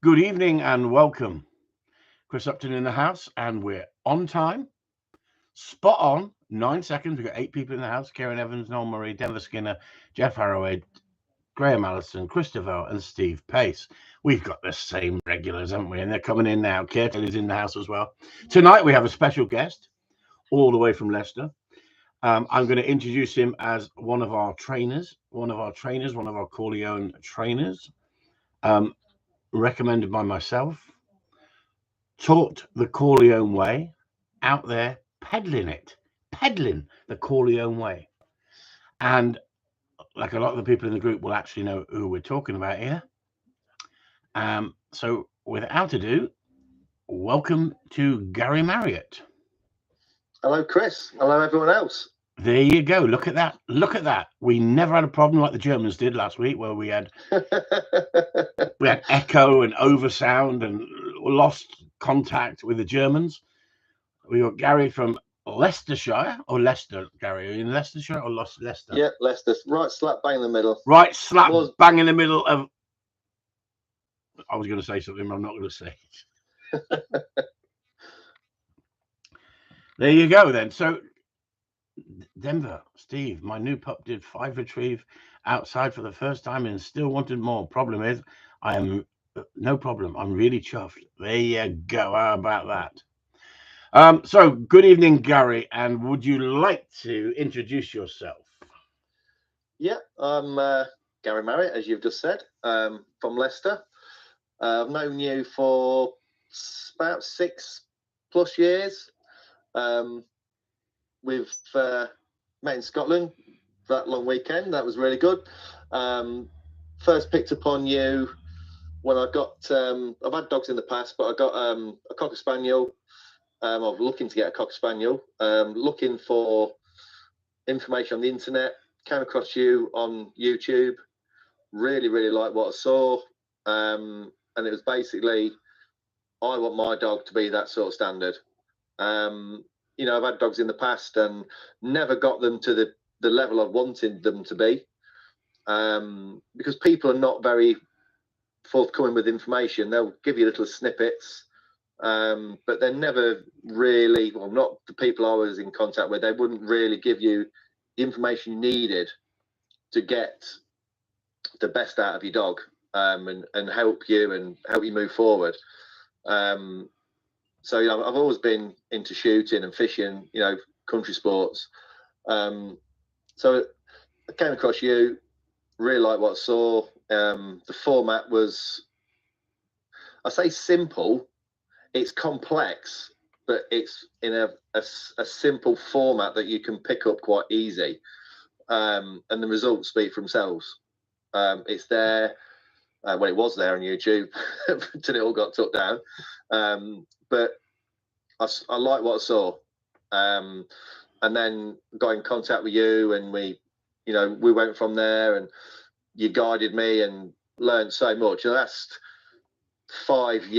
Good evening and welcome. Chris Upton in the house, and we're on time. Spot on, 9 seconds. We've got 8 people in the house: Karen Evans, Noel Murray, Denver Skinner, Jeff Harroway, Graham Allison, Christopher, and Steve Pace. We've got the same regulars, haven't we? And they're coming in now. Kate is in the house as well. Tonight we have a special guest all the way from Leicester. I'm going to introduce him as one of our Corleone trainers, recommended by myself, taught the Corleone way, out there peddling the Corleone way. And like a lot of the people in the group will actually know who we're talking about here. So without ado, welcome to Gary Marriott. Hello, Chris. Hello, everyone else. There you go. Look at that. We never had a problem like the Germans did last week, where we had echo and oversound and lost contact with the Germans. We got Gary from Leicestershire, or Leicester. Gary, are you in Leicestershire or Leicester? Yeah, Leicester. Right slap bang in the middle. Right slap bang in the middle of... I was going to say something, but I'm not going to say it. There you go then. So, Denver, Steve, my new pup did 5 retrieve outside for the first time and still wanted more. Problem is, I am... No problem. I'm really chuffed. There you go. How about that? So, good evening, Gary. And would you like to introduce yourself? Yeah, I'm Gary Marriott, as you've just said, from Leicester. I've known you for about 6+ years. We've met in Scotland that long weekend. That was really good. First picked up on you when I got... I've had dogs in the past, but I got a Cocker Spaniel. I was looking to get a Cocker Spaniel, looking for information on the internet, came across you on YouTube, really liked what I saw, and it was basically, I want my dog to be that sort of standard. I've had dogs in the past and never got them to the level I wanted them to be, because people are not very forthcoming with information. They'll give you little snippets, but they're never really, well, not the people I was in contact with, they wouldn't really give you the information you needed to get the best out of your dog, and help you move forward. So I've always been into shooting and fishing, country sports. So I came across you, really liked what I saw. The format was, I say simple, it's complex, but it's in a simple format that you can pick up quite easy, and the results speak for themselves. It's there, it was there on YouTube until it all got took down, but I like what I saw, and then got in contact with you, and we went from there, and you guided me and learned so much. The last 6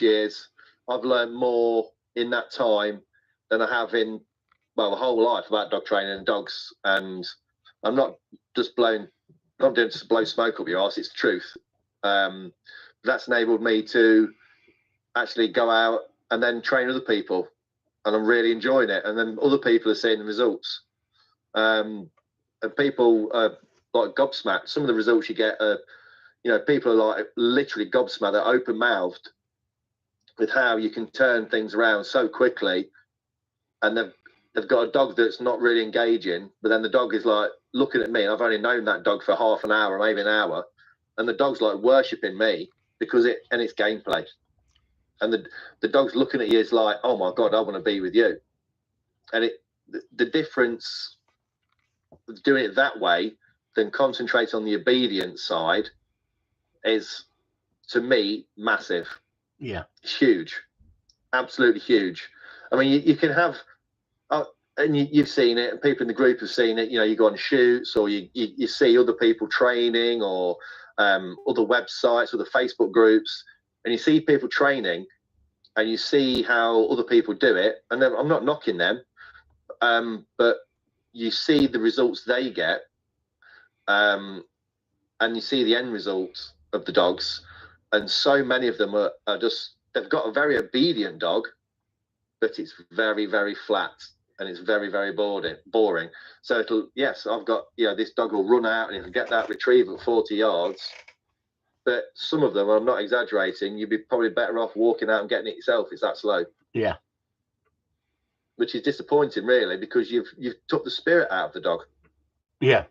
years, I've learned more in that time than I have in, well, the whole life about dog training and dogs. And I'm not just doing to blow smoke up your arse, it's the truth. That's enabled me to actually go out and then train other people, and I'm really enjoying it. And then other people are seeing the results, and people are like gobsmacked. Some of the results you get are, people are like literally gobsmacked. They're open mouthed with how you can turn things around so quickly, and they've got a dog that's not really engaging, but then the dog is like looking at me, and I've only known that dog for half an hour, maybe an hour, and the dog's like worshipping me because it's gameplay, and the dog's looking at you is like, oh my god, I want to be with you. And the difference with doing it that way than concentrate on the obedience side is, to me, massive. Yeah, huge, absolutely huge. I mean, you can have, and you've seen it, and people in the group have seen it. You go on shoots, or you see other people training, or other websites, or the Facebook groups, and you see people training, and you see how other people do it. And then, I'm not knocking them, but you see the results they get, and you see the end result of the dogs, and so many of them are just, they've got a very obedient dog, but it's very, very flat and it's very, very boring. So I've got, this dog will run out and it'll get that retrieve at 40 yards. But some of them, I'm not exaggerating, you'd be probably better off walking out and getting it yourself. It's that slow. Yeah. Which is disappointing, really, because you've took the spirit out of the dog. Yeah.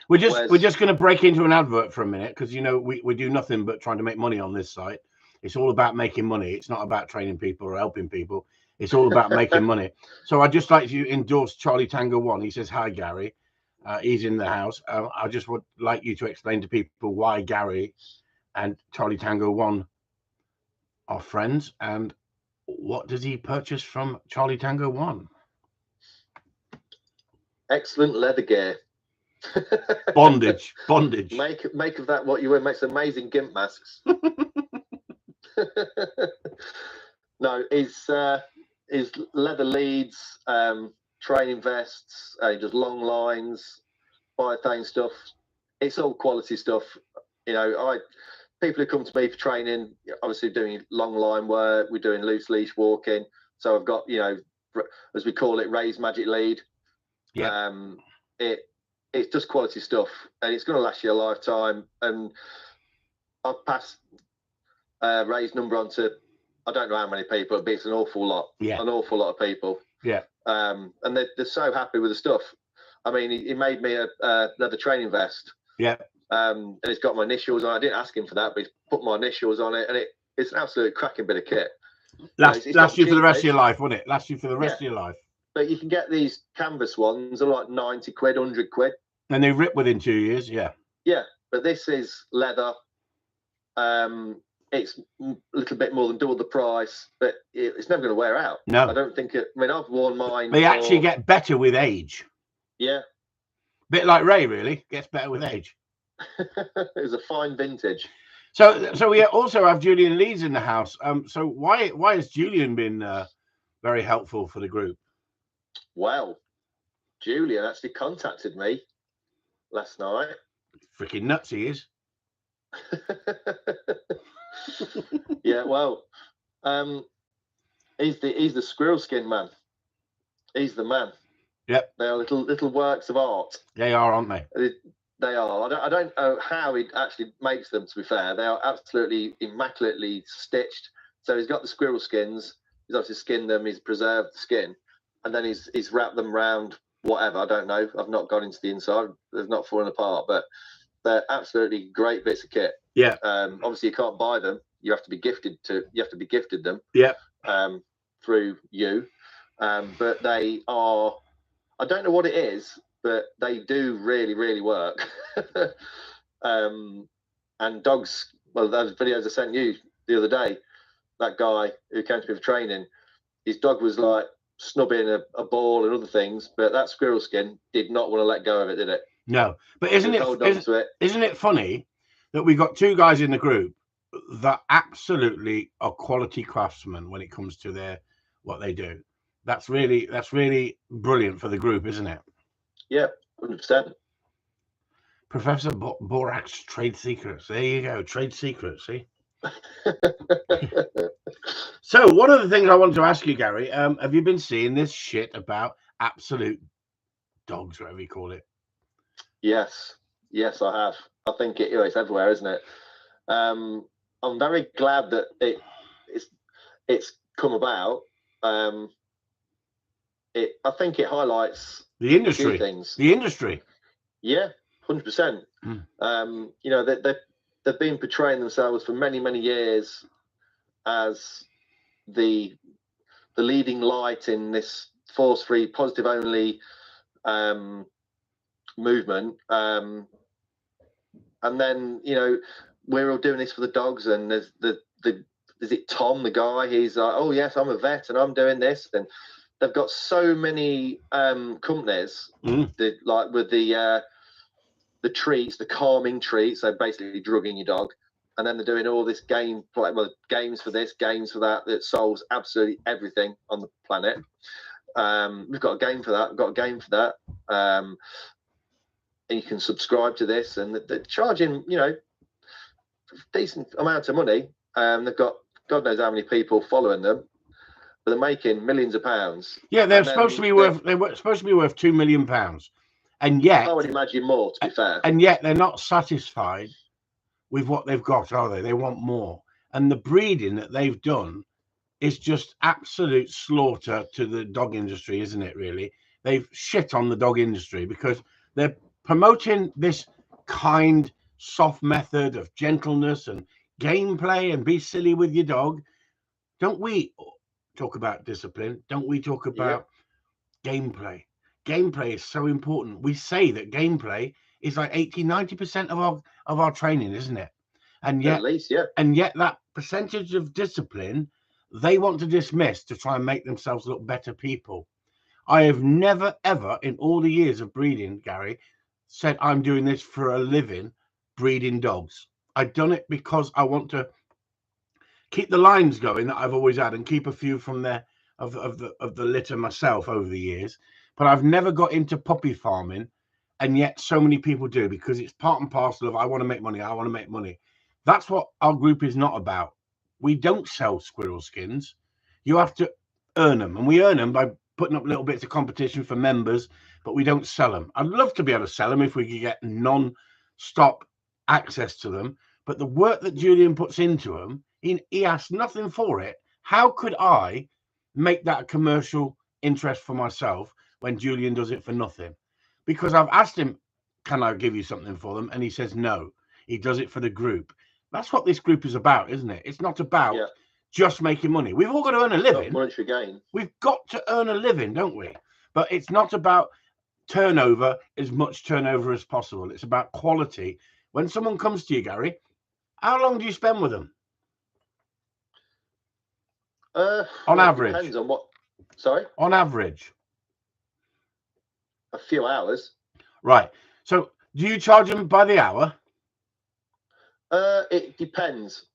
We're just going to break into an advert for a minute, because we do nothing but trying to make money on this site. It's all about making money. It's not about training people or helping people. It's all about making money. So I'd just like to endorse Charlie Tango 1. He says, hi, Gary. He's in the house. I just would like you to explain to people why Gary and Charlie Tango 1 are friends, and what does he purchase from Charlie Tango 1? Excellent leather gear. Bondage. Make of that what you will. Makes amazing gimp masks. No, his leather leads, training vests, just long lines, biathane stuff. It's all quality stuff. People who come to me for training, obviously doing long line work, we're doing loose leash walking. So I've got, as we call it, Ray's Magic Lead. Yeah. It's just quality stuff, and it's going to last you a lifetime. And I've passed Ray's number on to, I don't know how many people, but it's an awful lot. Yeah. An awful lot of people. Yeah. And they're so happy with the stuff. I mean, he made me a leather training vest. Yeah. And it's got my initials on it. I didn't ask him for that, but he's put my initials on it, and it's an absolute cracking bit of kit. Last you for the rest of your life, wouldn't it? Last you for the rest of your life. But you can get these canvas ones, they're like 90 quid, 100 quid. And they rip within 2 years, yeah. Yeah, but this is leather. It's a little bit more than double the price, but it's never going to wear out. No. I don't think it. I mean, I've worn mine. They actually get better with age. Yeah. Bit like Ray, really. Gets better with age. It's a fine vintage. So we also have Julian Leeds in the house. So why has Julian been very helpful for the group? Well, Julian actually contacted me last night. Freaking nuts he is. Yeah, well, he's the squirrel skin man. He's the man. Yep. They are little works of art. They are, aren't they? They are. I don't know how he actually makes them, to be fair. They are absolutely immaculately stitched. So he's got the squirrel skins. He's obviously skinned them. He's preserved the skin. And then he's wrapped them around whatever. I don't know. I've not gone into the inside. They've not fallen apart. But they're absolutely great bits of kit. Yeah. Obviously, you can't buy them. You have to be gifted them. Yeah. Through you. But they are. I don't know what it is, but they do really, really work. And dogs, well, those videos I sent you the other day, that guy who came to me for training, his dog was like snubbing a ball and other things, but that squirrel skin did not want to let go of it, did it? No. But isn't it funny that we got two guys in the group that absolutely are quality craftsmen when it comes to what they do? That's really brilliant for the group, isn't it? Yeah, 100%. Professor Borak's trade secrets. There you go, trade secrets. See. So, one of the things I wanted to ask you, Gary, have you been seeing this shit about absolute dogs, whatever you call it? Yes, I have. I think it's everywhere, isn't it? I'm very glad that it's come about. I think it highlights the industry. Things. The industry. Yeah, 100%. They've been portraying themselves for many, many years as the leading light in this force-free, positive-only movement. And then we're all doing this for the dogs, and there's is it Tom, the guy? He's like, oh yes, I'm a vet and I'm doing this, and they've got so many companies like with the treats, the calming treats. So basically drugging your dog, and then they're doing all this games for this, games for that solves absolutely everything on the planet. We've got a game for that. We've got a game for that. And you can subscribe to this, and they're charging, decent amount of money. They've got God knows how many people following them, but they're making millions of pounds. Yeah, they're supposed to be worth. They were supposed to be worth £2 million, and yet I would imagine more. To be fair, and yet they're not satisfied with what they've got, are they? They want more, and the breeding that they've done is just absolute slaughter to the dog industry, isn't it? Really, they've shit on the dog industry because they're promoting this kind, soft method of gentleness and gameplay and be silly with your dog. Don't we talk about discipline? Don't we talk about gameplay? Gameplay is so important. We say that gameplay is like 80-90% of our training, isn't it? And yet, at least, yeah. And yet that percentage of discipline they want to dismiss to try and make themselves look better people. I have never, ever in all the years of breeding, Gary, said I'm doing this for a living, breeding dogs. I've done it because I want to keep the lines going that I've always had and keep a few from there of the litter myself over the years. But I've never got into puppy farming, and yet so many people do because it's part and parcel of I want to make money. I want to make money. That's what our group is not about. We don't sell squirrel skins. You have to earn them, and we earn them by putting up little bits of competition for members, but we don't sell them. I'd love to be able to sell them if we could get non-stop access to them, but the work that Julian puts into them, he asks nothing for it. How could I make that a commercial interest for myself when Julian does it for nothing? Because I've asked him, can I give you something for them? And he says no. He does it for the group. That's what this group is about, isn't it? It's not about just making money. We've all got to earn a living. Monetary gain. We've got to earn a living, don't we? But it's not about turnover, as much turnover as possible. It's about quality. When someone comes to you, Gary, how long do you spend with them? On average. Depends on what. Sorry? On average. A few hours. Right. So do you charge them by the hour? It depends.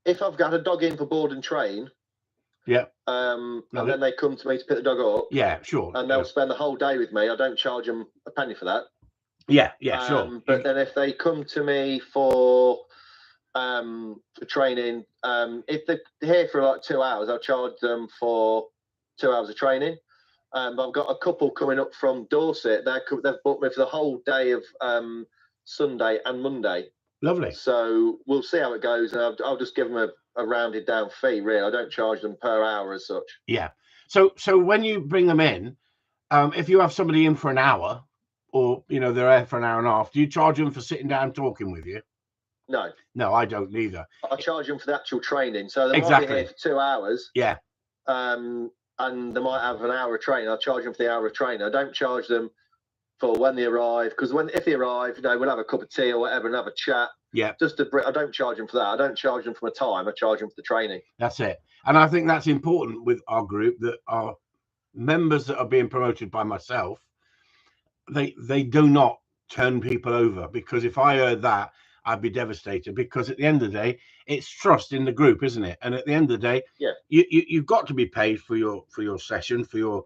If I've got a dog in for board and train, and then they come to me to pick the dog up, sure, and they'll spend the whole day with me, I don't charge them a penny for that. Sure. But then if they come to me for training, if they're here for like 2 hours, I'll charge them for 2 hours of training. But I've got a couple coming up from Dorset. They've booked me for the whole day of Sunday and Monday. Lovely. So we'll see how it goes, and I'll just give them a rounded down fee. Really, I don't charge them per hour as such. Yeah. So when you bring them in, if you have somebody in for an hour, or they're there for an hour and a half, do you charge them for sitting down talking with you? No, I don't either. I charge them for the actual training. So they might be here for 2 hours. Yeah. And they might have an hour of training. I'll charge them for the hour of training. I don't charge them for when they arrive, because if they arrive, we'll have a cup of tea or whatever and have a chat. Yeah. I don't charge them for that. I don't charge them for my time. I charge them for the training. That's it. And I think that's important with our group, that our members that are being promoted by myself, they do not turn people over, because if I heard that, I'd be devastated, because at the end of the day, it's trust in the group, isn't it? And at the end of the day, you've got to be paid for your session, for your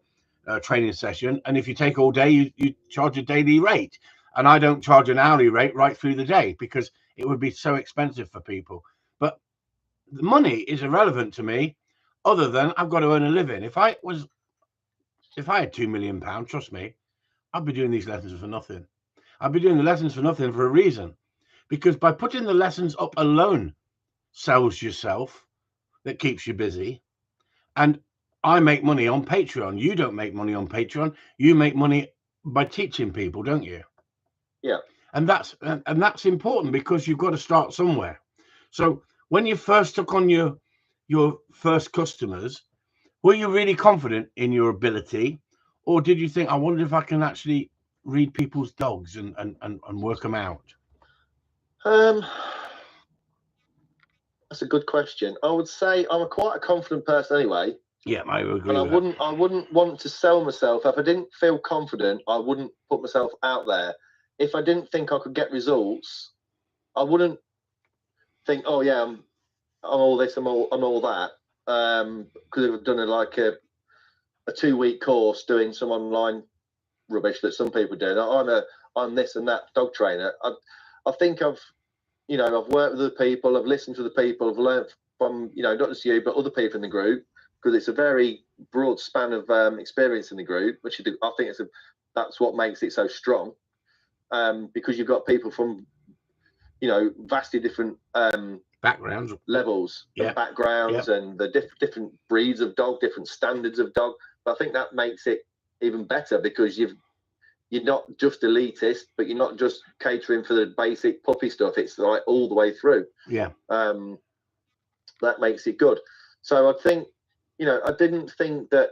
training session. And if you take all day, you charge a daily rate. And I don't charge an hourly rate right through the day, because it would be so expensive for people. But the money is irrelevant to me, other than I've got to earn a living. If I had £2 million, trust me, I'd be doing these lessons for nothing. I'd be doing the lessons for nothing for a reason. Because by putting the lessons up alone sells yourself, that keeps you busy. And I make money on Patreon. You don't make money on Patreon. You make money by teaching people, don't you? Yeah. And that's important, because you've got to start somewhere. So when you first took on your first customers, were you really confident in your ability, or did you think, I wonder if I can actually read people's dogs and work them out? That's a good question. I would say I'm quite a confident person anyway. Yeah, I agree. And I wouldn't want to sell myself. If I didn't feel confident, I wouldn't put myself out there. If I didn't think I could get results, I wouldn't think, oh yeah, I'm all this, I'm all that. Because I've done a 2-week course doing some online rubbish that some people do. I'm this and that dog trainer. I think I've you know, I've worked with other people, I've listened to the people, I've learned from, you know, not just you, but other people in the group, because it's a very broad span of experience in the group, which I think that's what makes it so strong, because you've got people from, you know, vastly different backgrounds, levels and backgrounds, and the different breeds of dog, different standards of dog. But I think that makes it even better, because you're not just elitist, but you're not just catering for the basic puppy stuff. It's like all the way through. Yeah. That makes it good. So I think, you know, I didn't think that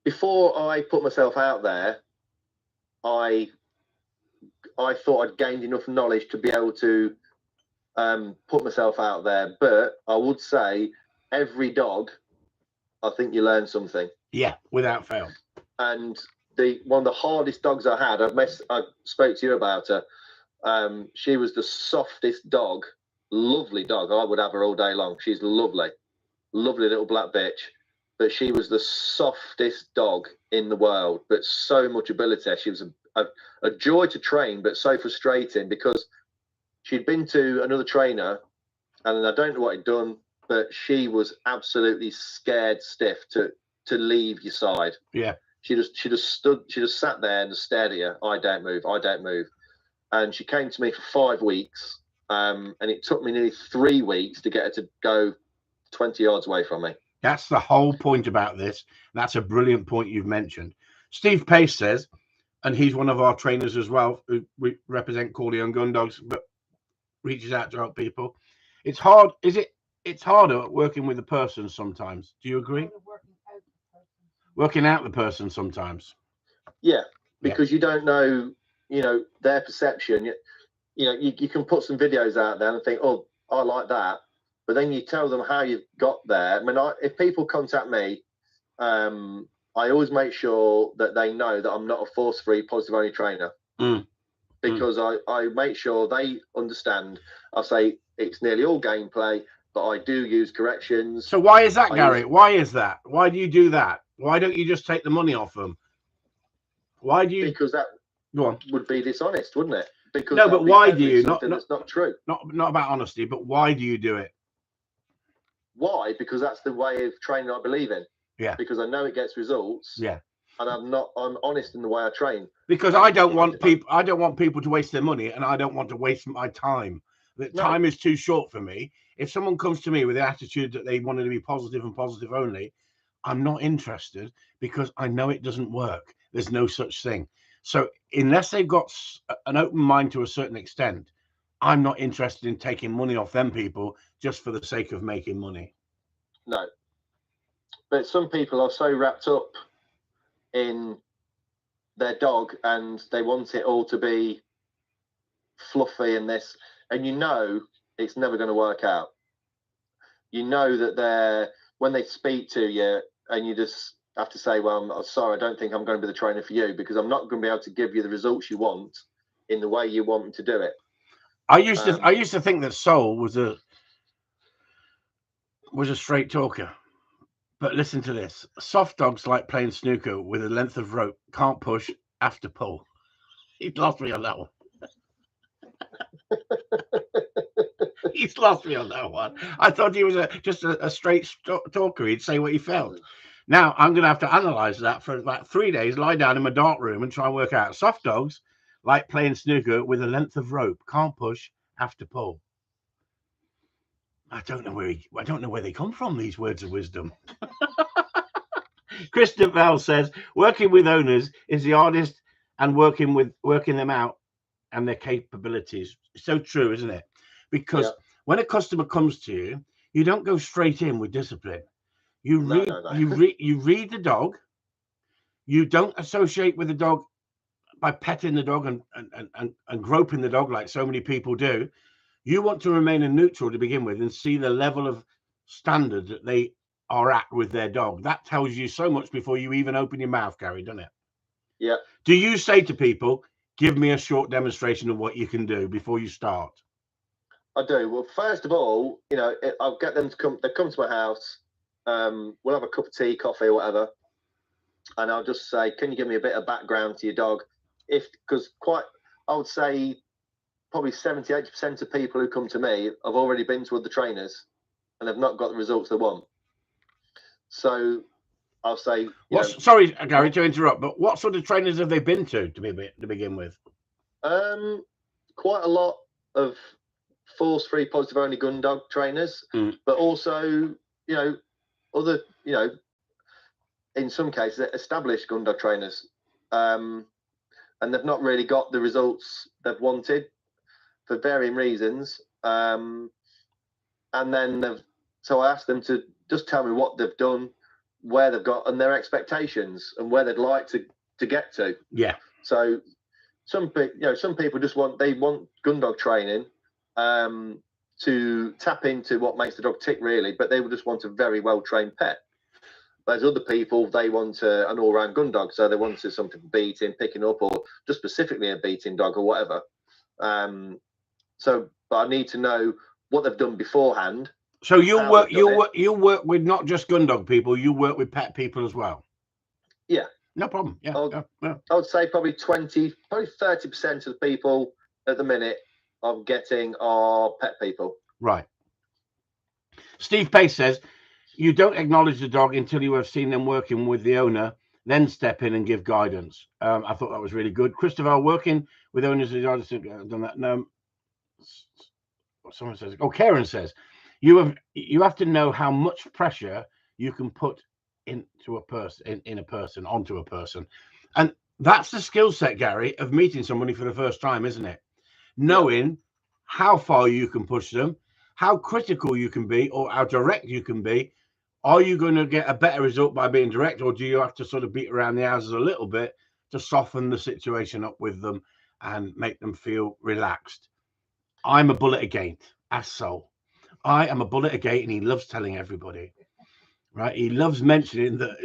before I put myself out there, I thought I'd gained enough knowledge to be able to put myself out there. But I would say every dog, I think you learn something. Yeah, without fail. And one of the hardest dogs I had, I spoke to you about her. She was the softest dog, lovely dog. I would have her all day long. She's lovely, lovely little black bitch. But she was the softest dog in the world, but so much ability. She was a joy to train, but so frustrating, because she'd been to another trainer, and I don't know what he'd done, but she was absolutely scared stiff to leave your side. Yeah. She just sat there and just stared at you. I don't move. I don't move. And she came to me for 5 weeks. And it took me nearly 3 weeks to get her to go 20 yards away from me. That's the whole point about this. That's a brilliant point you've mentioned. Steve Pace says, and he's one of our trainers as well, who we represent Corleone Gundogs, but reaches out to help people. It's hard. It's harder working with a person sometimes. Do you agree? Working out the person sometimes. Yeah, because you don't know, you know, their perception. You know, you can put some videos out there and think, oh, I like that. But then you tell them how you've got there. I mean, if people contact me, I always make sure that they know that I'm not a force-free, positive-only trainer. Because I make sure they understand. I say it's nearly all gameplay, but I do use corrections. So why is that, Gary? Why is that? Why do you do that? Why don't you just take the money off them? Why do you? Because that would be dishonest, wouldn't it? Because no, but why do you? That's not true. Not about honesty, but why do you do it? Why? Because that's the way of training I believe in. Yeah. Because I know it gets results. Yeah. And I'm honest in the way I train. Because I don't want people to waste their money, and I don't want to waste my time. Time is too short for me. If someone comes to me with the attitude that they wanted to be positive and positive only, I'm not interested, because I know it doesn't work. There's no such thing. So unless they've got an open mind to a certain extent, I'm not interested in taking money off them people just for the sake of making money. No. But some people are so wrapped up in their dog, and they want it all to be fluffy and this, and you know it's never going to work out. You know that when they speak to you, and you just have to say, well, I'm sorry, I don't think I'm going to be the trainer for you, because I'm not going to be able to give you the results you want in the way you want me to do it. I used to think that Soul was a straight talker. But listen to this. Soft dogs like playing snooker with a length of rope. Can't push, have to pull. He's lost me on that one. He's lost me on that one. I thought he was just a straight talker. He'd say what he felt. Now I'm going to have to analyze that for about 3 days, lie down in my dark room and try and work out. Soft dogs like playing snooker with a length of rope. Can't push, have to pull. I don't know where they come from, these words of wisdom. Christopher says, working with owners is the hardest, and working them out and their capabilities. So true, isn't it? Because when a customer comes to you, you don't go straight in with discipline. You read the dog. You don't associate with the dog by petting the dog and groping the dog like so many people do. You want to remain in neutral to begin with and see the level of standard that they are at with their dog. That tells you so much before you even open your mouth, Gary, doesn't it? Yeah. Do you say to people, give me a short demonstration of what you can do before you start? I do. Well, first of all, you know, I'll get them to come. They come to my house. We'll have a cup of tea, coffee, or whatever, and I'll just say, can you give me a bit of background to your dog? Because I would say probably 70-80% of people who come to me have already been to other trainers and have not got the results they want. So I'll say, sorry, Gary, to interrupt, but what sort of trainers have they been to begin with? Quite a lot of force-free positive only gun dog trainers, but also, other, in some cases, established gun dog trainers. And they've not really got the results they've wanted for varying reasons. And then so I asked them to just tell me what they've done, where they've got, and their expectations, and where they'd like to get to. Yeah. So some people just want gun dog training to tap into what makes the dog tick, really, but they would just want a very well trained pet. There's other people, they want an all round gun dog, so they want something for beating, picking up, or just specifically a beating dog or whatever. But I need to know what they've done beforehand. So you work with not just gun dog people, you work with pet people as well. Yeah. No problem. Yeah. I would say probably 30% of the people at the minute I'm getting are pet people. Right. Steve Pace says, you don't acknowledge the dog until you have seen them working with the owner, then step in and give guidance. I thought that was really good. Christopher, working with owners, I've done that. No, someone says, Karen says, you have to know how much pressure you can put into a person, onto a person. And that's the skill set, Gary, of meeting somebody for the first time, isn't it? Knowing how far you can push them, how critical you can be, or how direct you can be. Are you going to get a better result by being direct, or do you have to sort of beat around the houses a little bit to soften the situation up with them and make them feel relaxed? I'm a bullet agate, as so. I am a bullet agate, and he loves telling everybody, right? He loves mentioning that,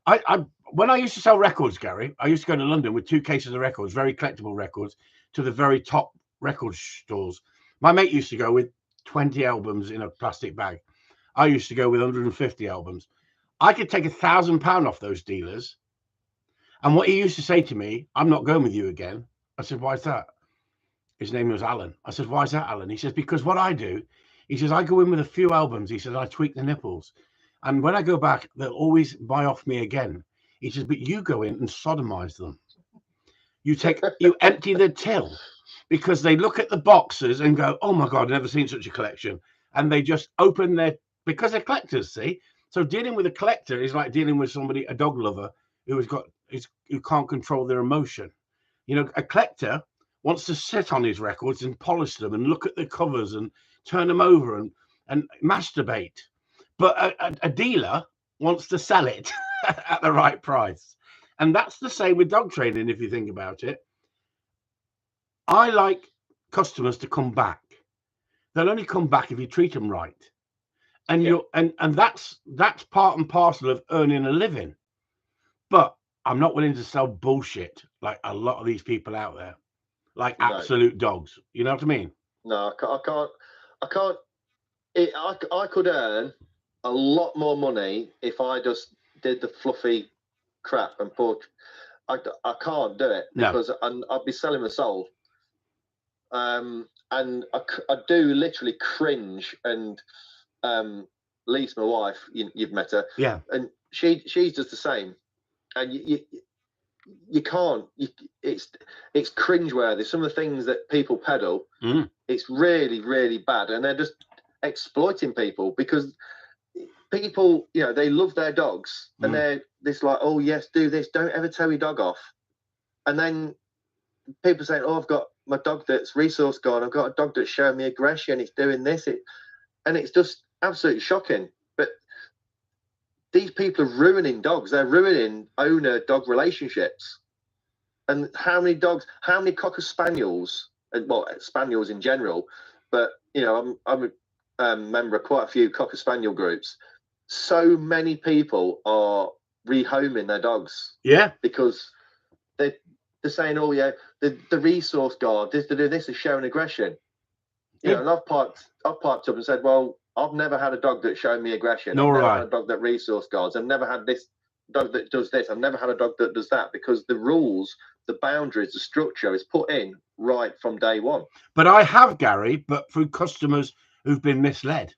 I when I used to sell records, Gary, I used to go to London with 2 cases of records, very collectible records, to the very top record stores. My mate used to go with 20 albums in a plastic bag. I used to go with 150 albums. I could take £1,000 off those dealers. And what he used to say to me, I'm not going with you again. I said, why is that? His name was Alan. I said, why is that, Alan? He says, because what I do, he says, I go in with a few albums. He says, I tweak the nipples. And when I go back, they'll always buy off me again. He says, but you go in and sodomize them. You empty the till, because they look at the boxes and go, oh my God, I've never seen such a collection. And they just open because they're collectors, see? So dealing with a collector is like dealing with somebody, a dog lover, who can't control their emotion. A collector wants to sit on his records and polish them and look at the covers and turn them over and masturbate. But a dealer wants to sell it at the right price. And that's the same with dog training, if you think about it. I like customers to come back. They'll only come back if you treat them right. And that's part and parcel of earning a living. But I'm not willing to sell bullshit like a lot of these people out there, like absolute dogs. You know what I mean? No, I can't. I could earn a lot more money if I just did the fluffy crap and pork. I can't do it because I'd be selling my soul. And I do literally cringe. And Lisa, my wife, you've met her, and she's just the same. And you can't. It's cringeworthy. Some of the things that people peddle, it's really, really bad, and they're just exploiting people because people, they love their dogs, and they're this like, oh yes, do this. Don't ever tell your dog off. And then people say, oh, I've got my dog that's resource guard. I've got a dog that's showing me aggression. It's doing this. And it's just absolutely shocking. But these people are ruining dogs. They're ruining owner-dog relationships. And how many Cocker Spaniels, well, Spaniels in general, but, I'm a member of quite a few Cocker Spaniel groups. So many people are rehoming their dogs. Yeah. Because they're saying, oh, yeah, the resource guard, this is showing aggression. And I've piped up and said, well, I've never had a dog that showed me aggression. I've never had a dog that resource guards. I've never had this dog that does this. I've never had a dog that does that, because the rules the boundaries, the structure is put in right from day one. But I have, Gary, but through customers who've been misled.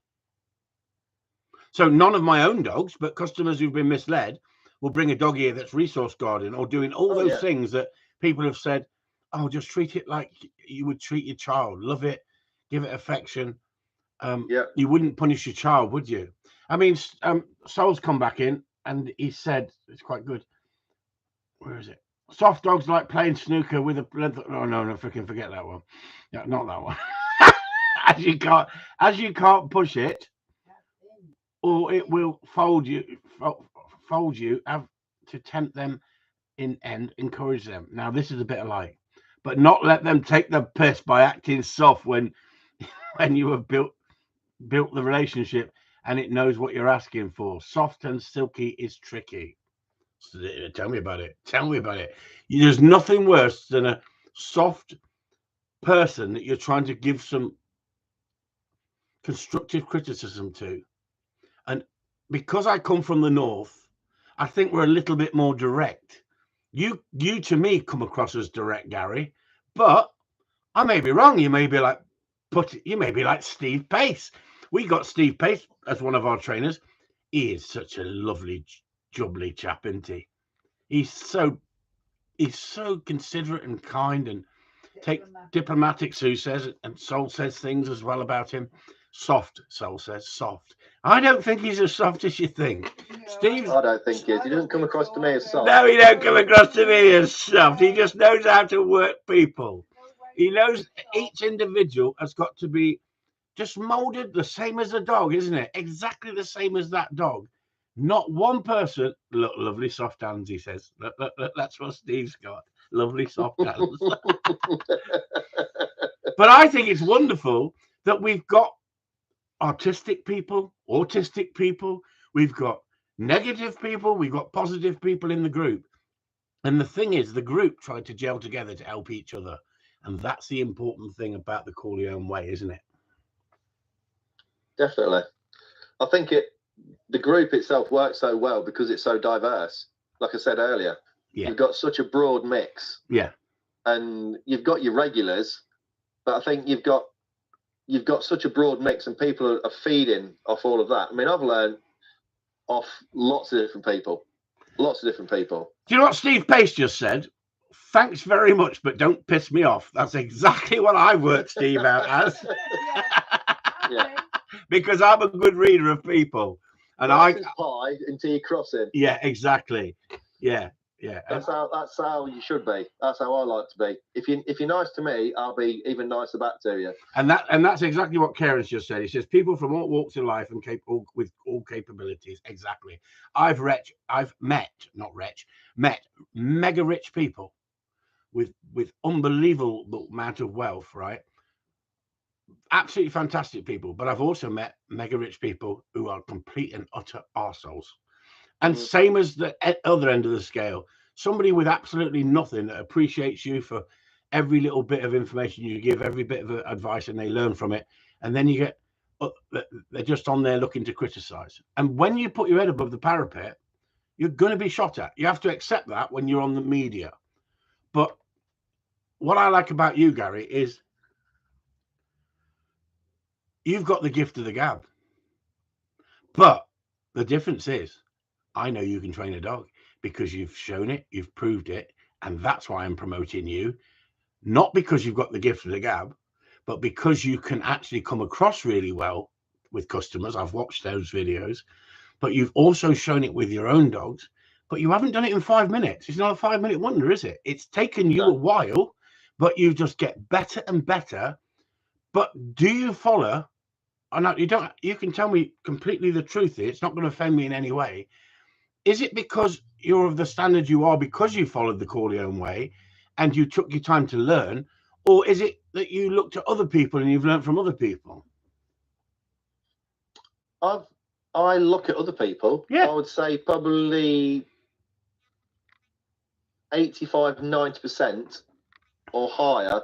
So none of my own dogs, but customers who've been misled will bring a dog here that's resource guarding or doing all those things that people have said, oh, just treat it like you would treat your child. Love it, give it affection. You wouldn't punish your child, would you? I mean, Sol's come back in and he said, it's quite good. Where is it? Soft dogs like playing snooker with a oh no, freaking forget that one. Yeah, not that one. as you can't push it, or it will fold you. Have to tempt them in and encourage them. Now this is a bit of like, but not let them take the piss by acting soft when you have built the relationship and it knows what you're asking for. Soft and silky is tricky. Tell me about it. There's nothing worse than a soft person that you're trying to give some constructive criticism to. And because I come from the north, I think we're a little bit more direct. You to me come across as direct, Gary, but I may be wrong. You may be like Steve Pace. We got Steve Pace as one of our trainers. He is such a lovely, jubbly chap, isn't he? He's so considerate and kind and diplomatic. Sue says, and Sol says things as well about him. Soft, Sol says, soft. I don't think he's as soft as you think. Steve, I don't think he is. He doesn't come across to me as soft. No, he don't come across to me as soft. He just knows how to work people. He knows each individual has got to be just molded the same as a dog, isn't it? Exactly the same as that dog. Not one person. Look, lovely soft hands, he says. Look, that's what Steve's got. Lovely soft hands. But I think it's wonderful that we've got autistic people, we've got negative people, we've got positive people in the group. And the thing is, the group tried to gel together to help each other. And that's the important thing about the Corleone way, isn't it? Definitely. I think the group itself works so well because it's so diverse. Like I said earlier, you've got such a broad mix. Yeah. And you've got your regulars, but I think you've got such a broad mix and people are feeding off all of that. I mean, I've learned off lots of different people. Do you know what Steve Pace just said? Thanks very much, but don't piss me off. That's exactly what I worked Steve out as. Yeah. Because I'm a good reader of people. And pie until you cross him. Yeah, exactly. Yeah. That's how you should be. That's how I like to be. If you're nice to me, I'll be even nicer back to you. And that's exactly what Karen's just said. He says people from all walks of life and capable with all capabilities. Exactly. I've met mega rich people with unbelievable amount of wealth, right? Absolutely fantastic people. But I've also met mega rich people who are complete and utter arseholes. And same as the other end of the scale, somebody with absolutely nothing that appreciates you for every little bit of information you give, every bit of advice, and they learn from it. And then you get, they're just on there looking to criticize. And when you put your head above the parapet, you're going to be shot at. You have to accept that when you're on the media. But what I like about you, Gary, is you've got the gift of the gab. But the difference is, I know you can train a dog because you've shown it, you've proved it, and that's why I'm promoting you. Not because you've got the gift of the gab, but because you can actually come across really well with customers. I've watched those videos, but you've also shown it with your own dogs, but you haven't done it in 5 minutes. It's not a 5-minute wonder, is it? It's taken you a while, but you just get better and better. But do you follow? You can tell me completely the truth. It's not going to offend me in any way. Is it because you're of the standard you are because you followed the Corleone way and you took your time to learn? Or is it that you looked at other people and you've learned from other people? I look at other people. Yeah. I would say probably 85-90% or higher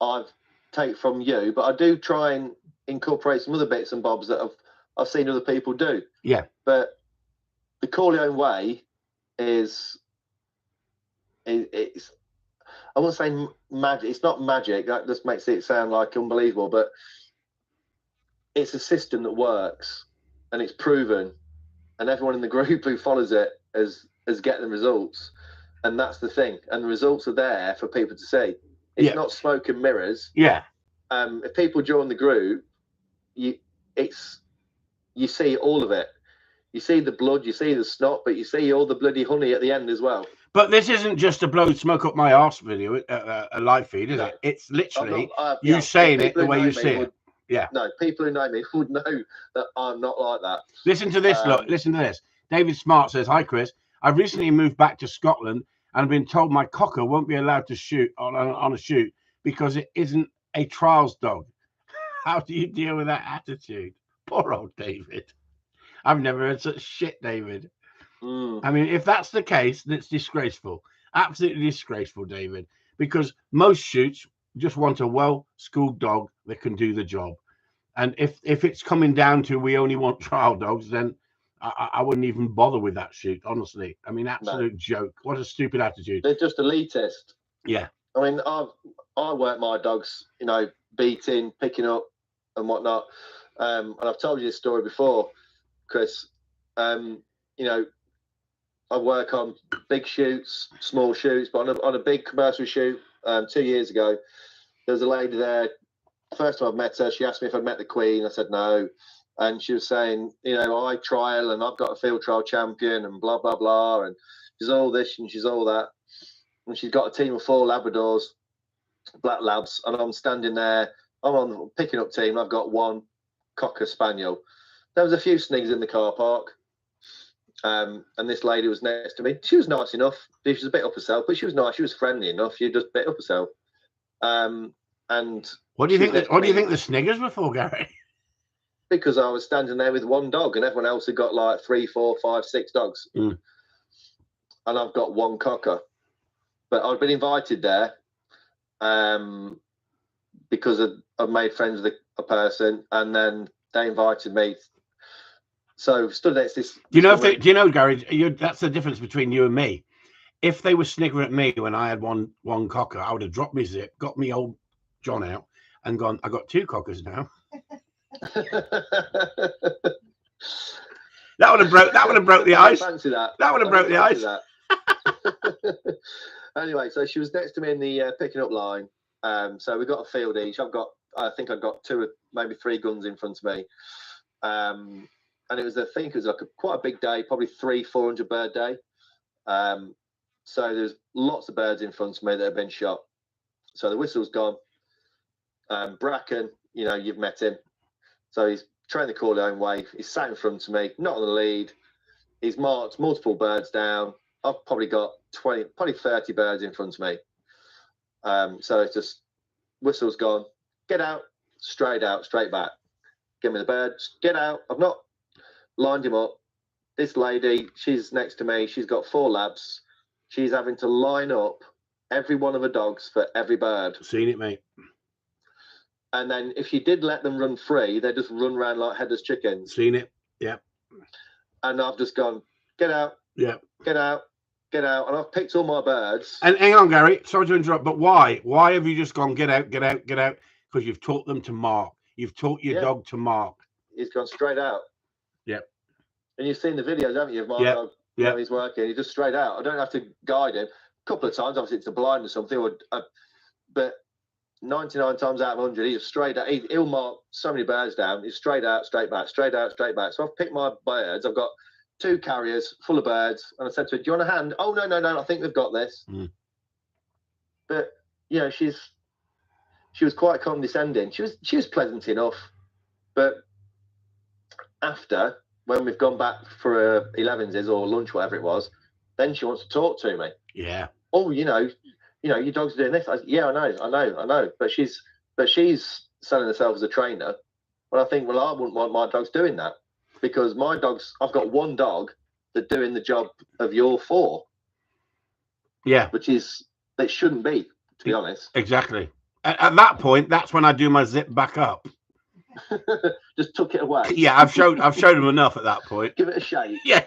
I've taken from you, but I do try and incorporate some other bits and bobs that I've seen other people do. Yeah. But the Corleone way it's I won't say magic. It's not magic. That just makes it sound like unbelievable. But it's a system that works, and it's proven, and everyone in the group who follows it is getting the results. And that's the thing. And the results are there for people to see. It's not smoke and mirrors. Yeah. If people join the group, you see all of it. You see the blood, you see the snot, but you see all the bloody honey at the end as well. But this isn't just a blow smoke up my arse video, a live feed, is it? It's literally you saying it the way you see it. Yeah. No, people who know me would know that I'm not like that. Listen to this, look. Listen to this. David Smart says, "Hi, Chris. I've recently moved back to Scotland and been told my cocker won't be allowed to shoot on a shoot because it isn't a trials dog. How do you deal with that attitude?" Poor old David. I've never heard such shit, David. I mean, if that's the case, that's disgraceful. Absolutely disgraceful, David. Because most shoots just want a well-schooled dog that can do the job. And if it's coming down to we only want trial dogs, then I wouldn't even bother with that shoot, honestly. I mean, absolute joke. What a stupid attitude. They're just elitist. Yeah. I mean, I work my dogs, you know, beating, picking up and whatnot. And I've told you this story before, Chris. You know, I work on big shoots, small shoots, but on a big commercial shoot 2 years ago, there was a lady there. First time I've met her, she asked me if I'd met the Queen. I said no. And she was saying, you know, I trial and I've got a field trial champion and blah, blah, blah. And she's all this and she's all that. And she's got a team of 4 Labradors, black labs. And I'm standing there. I'm on the picking up team. I've got 1 Cocker Spaniel. There was a few snigs in the car park. And this lady was next to me. She was nice enough. She was a bit up herself, but she was nice. She was friendly enough. She just bit up herself. And what do you think? What do you think the sniggers were for, Gary? Because I was standing there with 1 dog, and everyone else had got like 3, 4, 5, 6 dogs, and I've got 1 cocker. But I'd been invited there because I've made friends with a person, and then they invited me. So stood next to this. Do you know, Gary? That's the difference between you and me. If they were sniggering at me when I had one cocker, I would have dropped my zip, got me old John out, and gone. I got 2 cockers now. That would have broke the ice. Fancy that. That would have broke the ice. Anyway, so she was next to me in the picking up line. So we got a field each. I think I've got 2 or maybe 3 guns in front of me. And it was like quite a big day, probably 300-400 bird day. So there's lots of birds in front of me that have been shot. So the whistle's gone. Bracken, you know, you've met him. So he's trained the Corleone way. He's sat in front of me, not on the lead. He's marked multiple birds down. I've probably got 20, probably 30 birds in front of me. So it's just whistle's gone. Get out, straight back. Give me the birds. Get out. I've not lined him up. This lady, she's next to me. She's got 4 labs. She's having to line up every one of her dogs for every bird. Seen it, mate. And then if you did let them run free, they just run around like headless chickens. Seen it. Yeah. And I've just gone, get out. Yeah. Get out. Get out. And I've picked all my birds. And hang on, Gary. Sorry to interrupt, but why? Why have you just gone, get out, get out, get out? Because you've taught them to mark. You've taught your dog to mark. He's gone straight out. Yep. And you've seen the videos, haven't you, of my dog? Yeah. He's working. He's just straight out. I don't have to guide him. A couple of times, obviously, it's a blind or something. But 99 times out of 100, he's straight out. He'll mark so many birds down. He's straight out, straight back, straight out, straight back. So I've picked my birds. I've got 2 carriers full of birds. And I said to her, do you want a hand? Oh, no. I think we've got this. But, you know, she was quite condescending. She was pleasant enough. But after, when we've gone back for 11s or lunch, whatever it was, then she wants to talk to me. Yeah. Oh, you know, your dog's doing this. I know. But she's selling herself as a trainer. Well, I think, I wouldn't want my dogs doing that, because my dogs, I've got 1 dog that's doing the job of your 4. Yeah. That shouldn't be, to be honest. Exactly. At that point, that's when I do my zip back up. Just tuck it away. Yeah, I've showed him enough at that point. Give it a shake. Yeah.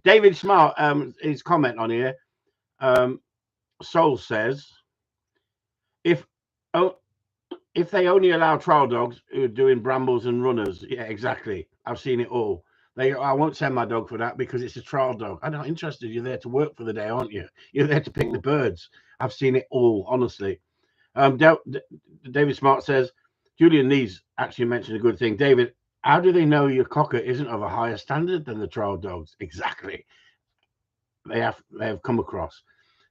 David Smart, his comment on here. Soul says, if oh, if they only allow trial dogs who are doing brambles and runners, yeah, exactly. I've seen it all. I won't send my dog for that because it's a trial dog. I'm not interested. You're there to work for the day, aren't you? You're there to pick the birds. I've seen it all, honestly. David Smart says, Julian Lees actually mentioned a good thing. David, how do they know your cocker isn't of a higher standard than the trial dogs? Exactly. They have come across.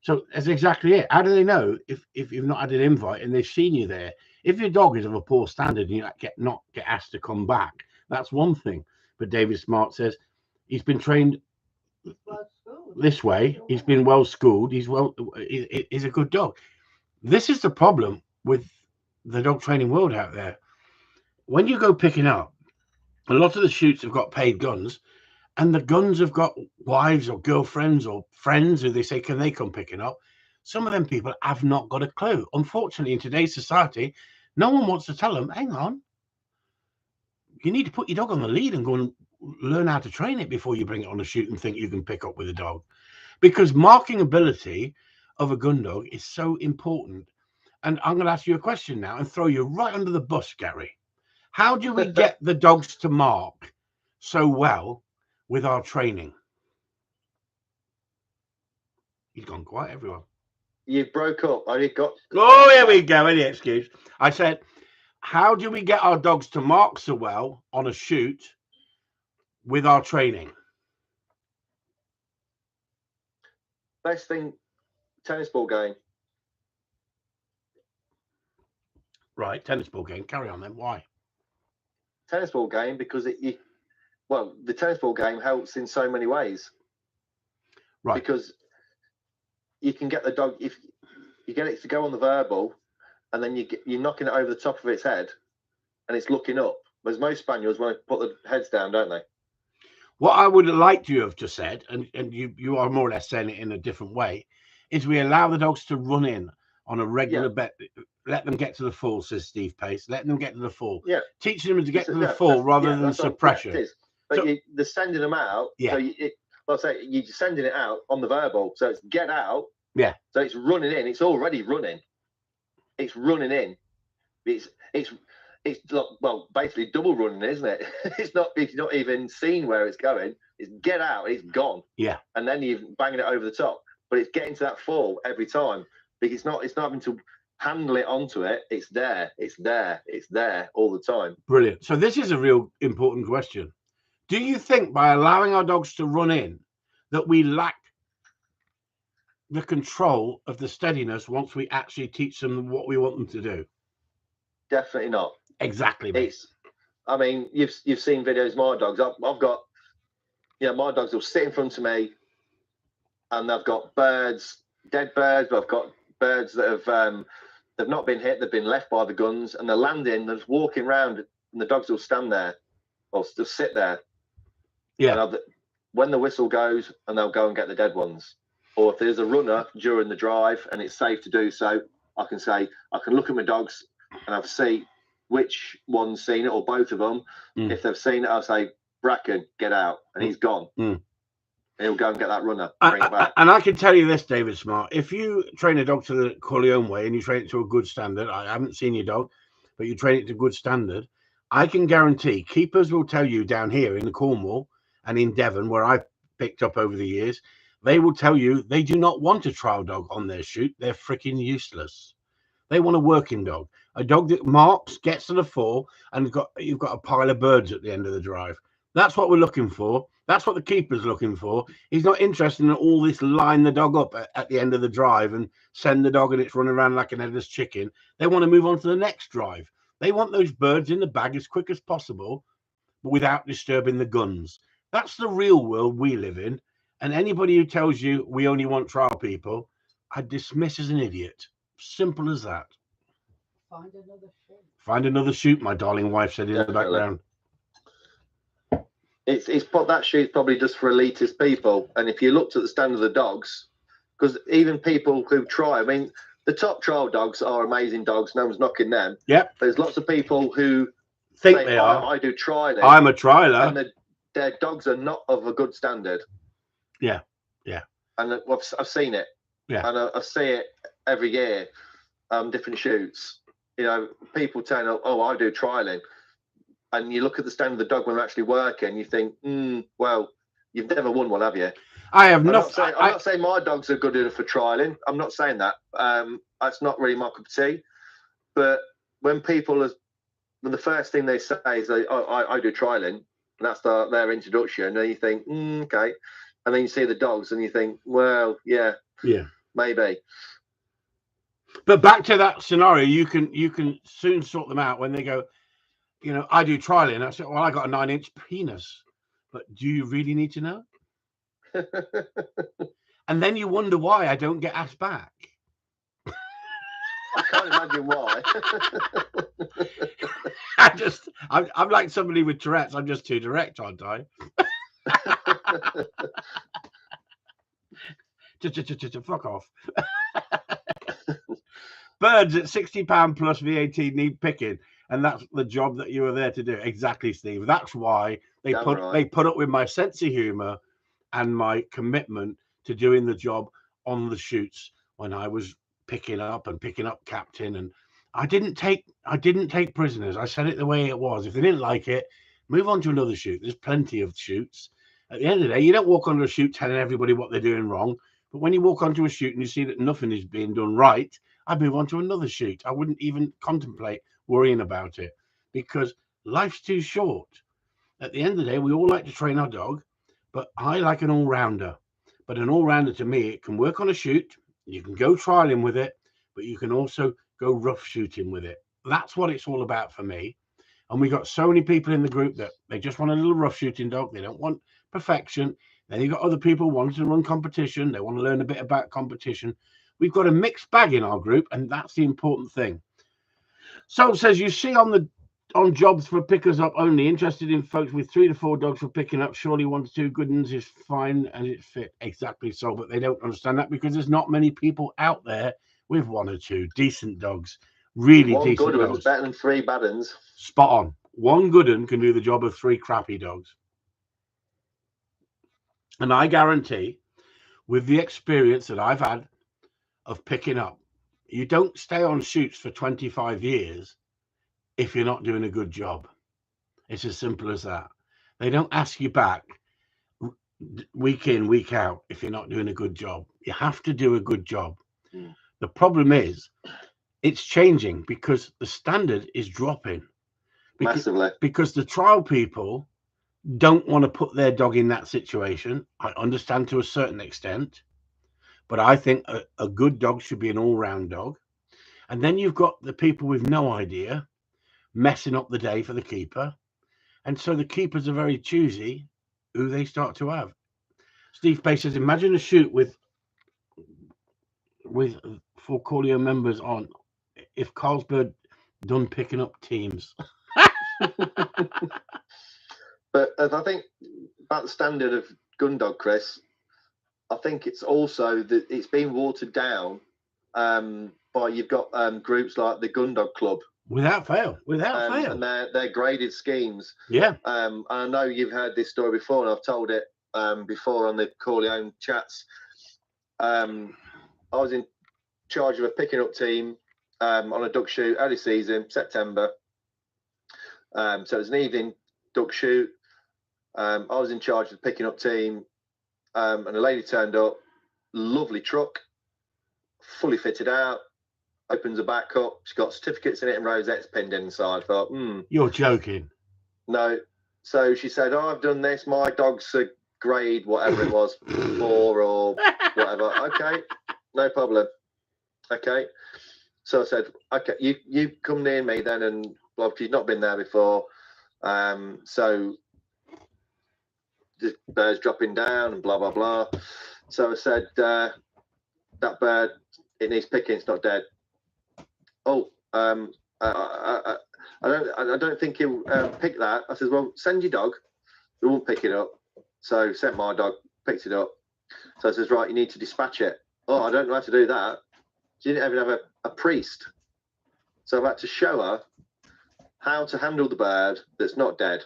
So that's exactly it. How do they know if you've not had an invite and they've seen you there? If your dog is of a poor standard and you not get asked to come back, that's one thing. But David Smart says he's been trained this way. He's been well schooled. He's a good dog. This is the problem with the dog training world out there. When you go picking up, a lot of the shoots have got paid guns, and the guns have got wives or girlfriends or friends who they say, can they come picking up? Some of them people have not got a clue. Unfortunately, in today's society, no one wants to tell them, hang on, you need to put your dog on the lead and go and learn how to train it before you bring it on a shoot and think you can pick up with a dog. Because marking ability of a gun dog is so important. And I'm going to ask you a question now and throw you right under the bus, Gary. How do we get the dogs to mark so well with our training? He's gone quiet, everyone. You broke up. I got. Oh, here we go. Any excuse? I said, how do we get our dogs to mark so well on a shoot with our training? Best thing, tennis ball game. Right, tennis ball game. Carry on then. Why? Tennis ball game because the tennis ball game helps in so many ways. Right. Because you can get the dog, if you get it to go on the verbal, and then you're knocking it over the top of its head, and it's looking up. Whereas most spaniels want to put the heads down, don't they? What I would like you to have just said, and you are more or less saying it in a different way, is we allow the dogs to run in on a regular bet. Let them get to the full, says Steve Pace. Let them get to the full. Yeah. Teaching them to get to the full rather than suppression. But they're sending them out. Yeah. So you're sending it out on the verbal. So it's get out. Yeah. So it's running in. It's already running. It's running in. It's well, basically double running, isn't it? It's not even seen where it's going. It's get out. It's gone. Yeah. And then you're banging it over the top. But it's getting to that fall every time. Because it's not having to handle it onto it. It's there. It's there. It's there all the time. Brilliant. So this is a real important question. Do you think by allowing our dogs to run in that we lack the control of the steadiness once we actually teach them what we want them to do? Definitely not. Exactly. Mate. I mean, you've seen videos of my dogs. I've got, my dogs will sit in front of me, and I've got birds, dead birds, but I've got birds that have they've not been hit, they've been left by the guns, and they're landing, they're just walking around, and the dogs will stand there or just sit there. Yeah. And when the whistle goes, and they'll go and get the dead ones. Or if there's a runner during the drive and it's safe to do so, I can look at my dogs and I'll see which one's seen it or both of them. If they've seen it, I'll say, Bracken, get out. And he's gone. And he'll go and get that runner, bring it back. And I can tell you this, David Smart, if you train a dog to the Corleone way and you train it to a good standard, I haven't seen your dog, but you train it to good standard, I can guarantee keepers will tell you down here in the Cornwall and in Devon, where I've picked up over the years, they will tell you they do not want a trial dog on their shoot. They're freaking useless. They want a working dog, a dog that marks, gets to the fall, and you've got a pile of birds at the end of the drive. That's what we're looking for. That's what the keeper's looking for. He's not interested in all this line the dog up at the end of the drive and send the dog and it's running around like an headless chicken. They want to move on to the next drive. They want those birds in the bag as quick as possible, but without disturbing the guns. That's the real world we live in. And anybody who tells you we only want trial people, I dismiss as an idiot. Simple as that. Find another shoot. Find another shoot, my darling wife said in the background. That shoot's probably just for elitist people. And if you looked at the standard of the dogs, because even people who try, I mean, the top trial dogs are amazing dogs. No one's knocking them. Yep. There's lots of people who think they are. I do try them. I'm a trialer. And their dogs are not of a good standard. Yeah. Yeah. And I've seen it. Yeah. And I see it every year, different shoots. You know, people turn up, oh, I do trialing. And you look at the stand of the dog when they're actually working, you think, well, you've never won one, have you? I have I'm nothing. not saying my dogs are good enough for trialing. I'm not saying that. That's not really my cup of tea. But when the first thing they say is, I do trialing, and that's their introduction, and you think, okay. And then you see the dogs and you think, well, yeah, maybe. But back to that scenario, you can soon sort them out when they go, you know, I do trialing. I said, well, I got a 9-inch penis, but do you really need to know? And then you wonder why I don't get asked back. I can't imagine why. I'm like somebody with Tourette's. I'm just too direct, aren't I? Fuck off. Birds at £60 plus VAT need picking, and that's the job that you were there to do. Exactly, Steve. That's why they put up with my sense of humour and my commitment to doing the job on the shoots when I was picking up captain. And I didn't take prisoners. I said it the way it was. If they didn't like it, move on to another shoot. There's plenty of shoots. At the end of the day, you don't walk onto a shoot telling everybody what they're doing wrong. But when you walk onto a shoot and you see that nothing is being done right, I'd move on to another shoot. I wouldn't even contemplate worrying about it because life's too short. At the end of the day, we all like to train our dog, but I like an all-rounder. But an all-rounder to me, it can work on a shoot. You can go trialing with it, but you can also go rough shooting with it. That's what it's all about for me. And we got so many people in the group that they just want a little rough shooting dog. They don't want perfection. Then you've got other people wanting to run competition. They want to learn a bit about competition. We've got a mixed bag in our group, and that's the important thing. So says, you see on jobs for pickers up only, interested in folks with 3 to 4 dogs for picking up. Surely 1 to 2 good ones is fine and it's fit. Exactly so, but they don't understand that because there's not many people out there with 1 or 2 decent dogs. Really decent dogs. 1 good one's better than 3 bad ones. Spot on. 1 good one can do the job of 3 crappy dogs. And I guarantee, with the experience that I've had of picking up, you don't stay on shoots for 25 years if you're not doing a good job. It's as simple as that. They don't ask you back week in, week out if you're not doing a good job. You have to do a good job. The problem is it's changing because the standard is dropping. Massively. Because the trial people don't want to put their dog in that situation. I understand to a certain extent, but I think a good dog should be an all-round dog. And then you've got the people with no idea messing up the day for the keeper. And so the keepers are very choosy who they start to have. Steve Pace says, imagine a shoot with 4 Corleone members on if Carlsberg done picking up teams. But I think about the standard of Gundog, Chris, I think it's also that it's been watered down by you've got groups like the Gundog Club. Without fail. And their graded schemes. Yeah. And I know you've heard this story before, and I've told it before on the Corleone chats. I was in charge of a picking up team on a duck shoot early season, September. So it was an evening duck shoot. I was in charge of the picking up team, and a lady turned up, lovely truck, fully fitted out. Opens the back up. She's got certificates in it and rosettes pinned inside. I thought, You're joking. No. So she said, I've done this. My dog's a grade, whatever it was, 4 or whatever. Okay, no problem. Okay. So I said, okay, you come near me then, and well, she's not been there before. So the bird's dropping down and blah, blah, blah. So I said, that bird, it needs picking, it's not dead. Oh, I don't think he'll pick that. I said, well, send your dog. He won't pick it up. So sent my dog, picked it up. So I says, right, you need to dispatch it. Oh, I don't know how to do that. She didn't even have a priest. So I've had to show her how to handle the bird that's not dead,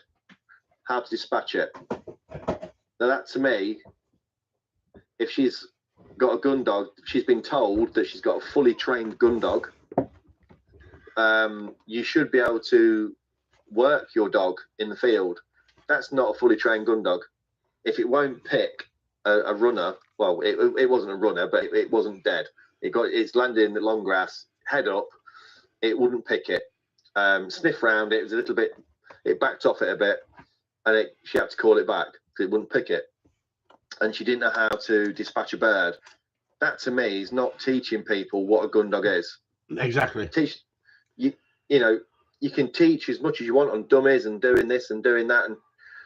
how to dispatch it. Now that to me, if she's got a gun dog, she's been told that she's got a fully trained gun dog. You should be able to work your dog in the field. That's not a fully trained gun dog. If it won't pick a runner, well, it wasn't a runner, but it wasn't dead. It's landed in the long grass, head up. It wouldn't pick it. Sniff round it was a little bit. It backed off it a bit, and she had to call it back because it wouldn't pick it. And she didn't know how to dispatch a bird. That to me is not teaching people what a gun dog is. Exactly. You can teach as much as you want on dummies and doing this and doing that, and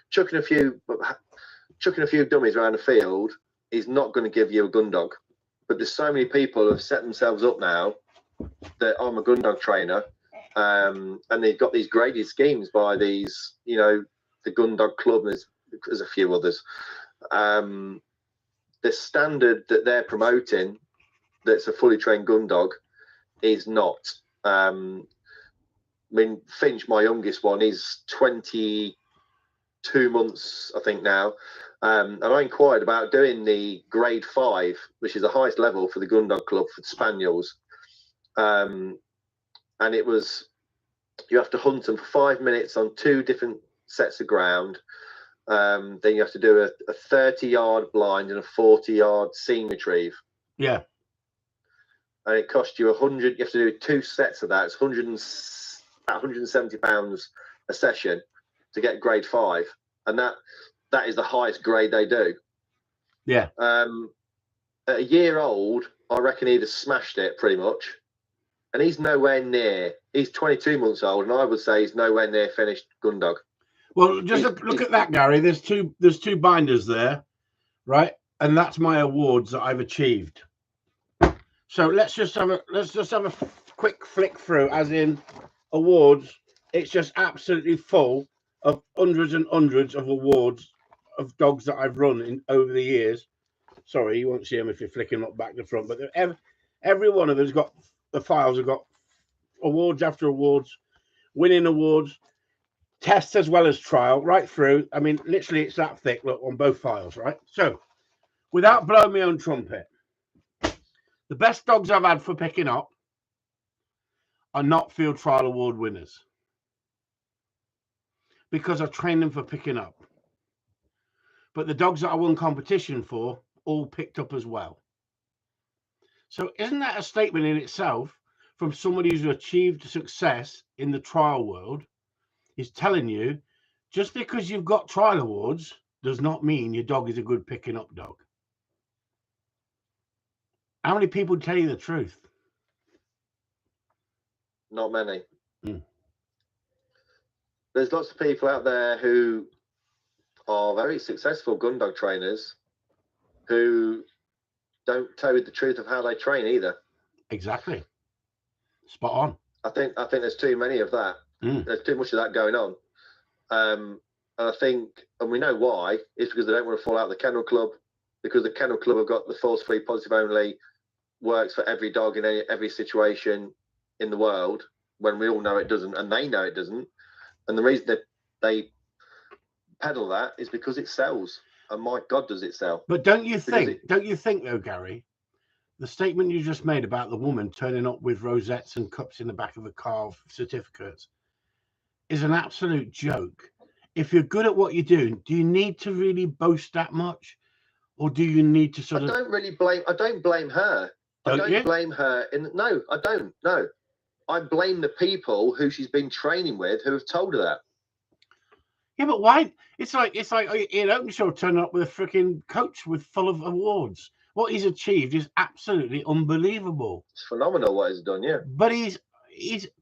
chucking a few dummies around the field is not going to give you a gun dog. But there's so many people who have set themselves up now that I'm a gun dog trainer, and they've got these graded schemes by these, the Gun Dog Club, and there's a few others. The standard that they're promoting, that's a fully trained gun dog, is not. Finch, my youngest one, is 22 months, I think now. And I inquired about doing the grade 5, which is the highest level for the Gun Dog Club for the Spaniels. And it was, you have to hunt them for 5 minutes on 2 different sets of ground. Then you have to do a 30-yard blind and a 40-yard scene retrieve. Yeah. And it cost you 100. You have to do 2 sets of that. It's 170 pounds a session to get grade 5, and that is the highest grade they do. Yeah. At a year old, I reckon he'd have smashed it pretty much, and he's nowhere near. He's 22 months old, and I would say he's nowhere near finished gun dog. Well, just look at that, Gary. There's two binders there, right? And that's my awards that I've achieved. So let's just have a quick flick through, as in awards. It's just absolutely full of hundreds and hundreds of awards of dogs that I've run over the years. Sorry, you won't see them if you're flicking up back to front, but every one of them's got, the files have got awards after awards, winning awards, tests as well as trial, right through. I mean, literally, it's that thick, look, on both files, right? So, without blowing my own trumpet, the best dogs I've had for picking up are not field trial award winners, because I trained them for picking up. But the dogs that I won competition for all picked up as well. So isn't that a statement in itself from somebody who's achieved success in the trial world? Is telling you, just because you've got trial awards does not mean your dog is a good picking up dog. How many people tell you the truth? Not many. There's lots of people out there who are very successful gun dog trainers who don't tell you the truth of how they train either. Exactly. Spot on. I think there's too many of that. There's too much of that going on. And I think, and we know why, it's because they don't want to fall out of the kennel club, because the kennel club have got the force-free positive only, works for every dog in every situation in the world, when we all know it doesn't, and they know it doesn't. And the reason that they peddle that is because it sells. And my God, does it sell? But don't you think though, Gary, the statement you just made about the woman turning up with rosettes and cups in the back of the car of certificates is an absolute joke. If you're good at what you do you need to really boast that much? Or do you need to sort of... I don't blame her. No, I don't. No. I blame the people who she's been training with who have told her that. Yeah, but why? It's like Ian Oakenshaw turning up with a freaking coach full of awards. What he's achieved is absolutely unbelievable. It's phenomenal what he's done, yeah. But he's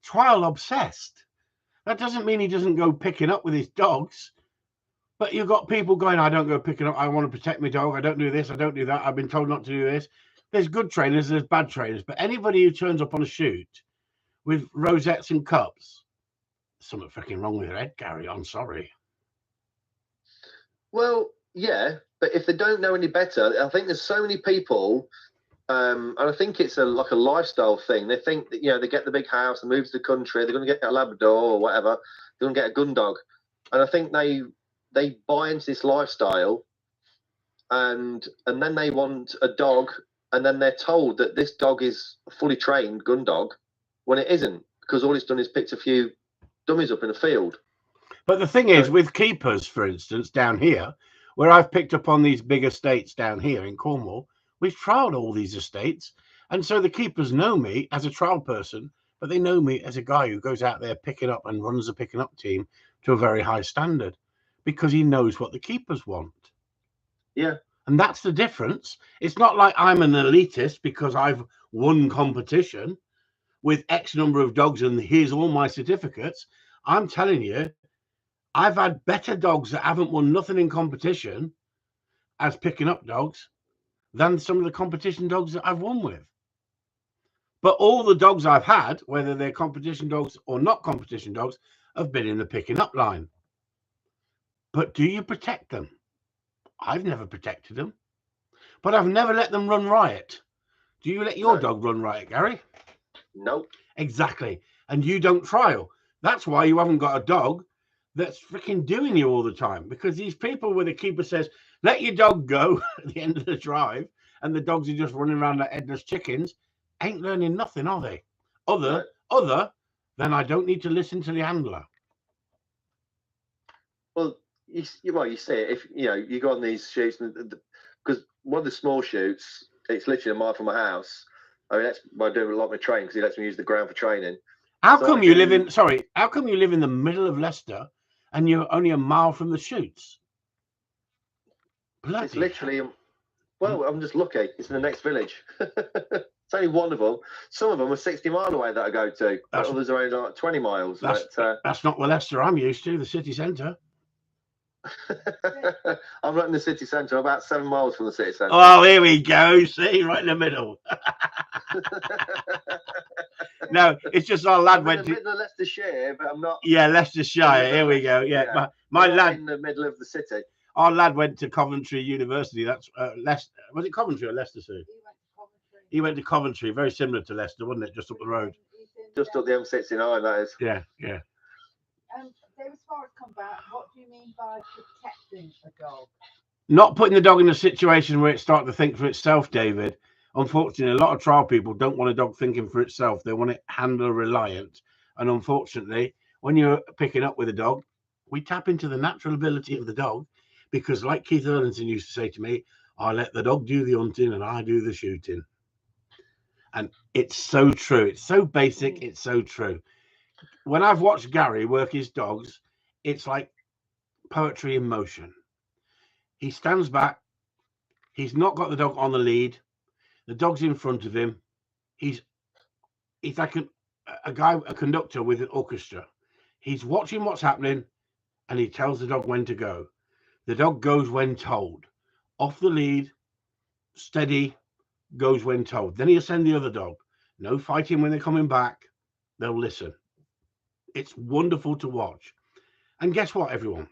trial obsessed. That doesn't mean he doesn't go picking up with his dogs. But you've got people going, I don't go picking up. I want to protect my dog. I don't do this. I don't do that. I've been told not to do this. There's good trainers. There's bad trainers. But anybody who turns up on a shoot with rosettes and cups, something freaking wrong with their head, Gary. I'm sorry. Well, yeah, but if they don't know any better, I think there's so many people, and I think it's like a lifestyle thing. They think that, they get the big house and move to the country, they're going to get a Labrador or whatever, they're going to get a gun dog. And I think they buy into this lifestyle, and then they want a dog and then they're told that this dog is a fully trained gun dog when it isn't, because all it's done is picked a few dummies up in a field. But the thing is, with keepers, for instance, down here, where I've picked up on these big estates down here in Cornwall, we've trialled all these estates. And so the keepers know me as a trial person, but they know me as a guy who goes out there picking up and runs a picking up team to a very high standard because he knows what the keepers want. Yeah. And that's the difference. It's not like I'm an elitist because I've won competition with X number of dogs and here's all my certificates. I'm telling you, I've had better dogs that haven't won nothing in competition as picking up dogs than some of the competition dogs that I've won with. But all the dogs I've had, whether they're competition dogs or not competition dogs, have been in the picking up line. But do you protect them? I've never protected them, but I've never let them run riot. Do you let your dog run riot, Gary? Nope. Exactly. And you don't trial. That's why you haven't got a dog that's freaking doing you all the time, because these people where the keeper says, let your dog go at the end of the drive, and the dogs are just running around like headless chickens, ain't learning nothing, are they? Other than I don't need to listen to the handler. Well, you see it if you go on these shoots, because one of the small shoots, it's literally a mile from my house. I mean, that's why I do a lot of my training, because he lets me use the ground for training. How come you live in the middle of Leicester and you're only a mile from the shoots? Bloody it's literally well, I'm just lucky. It's in the next village. It's only one of them. Some of them are 60 mile away that I go to, but others are only like 20 miles. That's not the Leicester I'm used to, the city centre. I'm not in the city centre. I'm about 7 miles from the city centre. Oh, here we go. See, right in the middle. No, it's just our lad went to Leicestershire, but I'm not. Yeah, Leicestershire. Here we go. Yeah, my lad in the middle of the city. Our lad went to Coventry University. That's Leicester. Was it Coventry or Leicester? He went to Coventry. Very similar to Leicester, wasn't it? Just up the road. Just up the M69, that is. Yeah. David Forrest come back. What do you mean by protecting a dog? Not putting the dog in a situation where it's starting to think for itself, David. Unfortunately, a lot of trial people don't want a dog thinking for itself. They want it handler reliant. And unfortunately, when you're picking up with a dog, we tap into the natural ability of the dog, because like Keith Erlandson used to say to me, I let the dog do the hunting and I do the shooting. And it's so true. It's so basic. It's so true. When I've watched Gary work his dogs, it's like poetry in motion. He stands back. He's not got the dog on the lead. The dog's in front of him. He's like a conductor with an orchestra. He's watching what's happening and he tells the dog when to go. The dog goes when told. Off the lead, steady, goes when told. Then he'll send the other dog. No fighting when they're coming back. They'll listen. It's wonderful to watch. And guess what, everyone?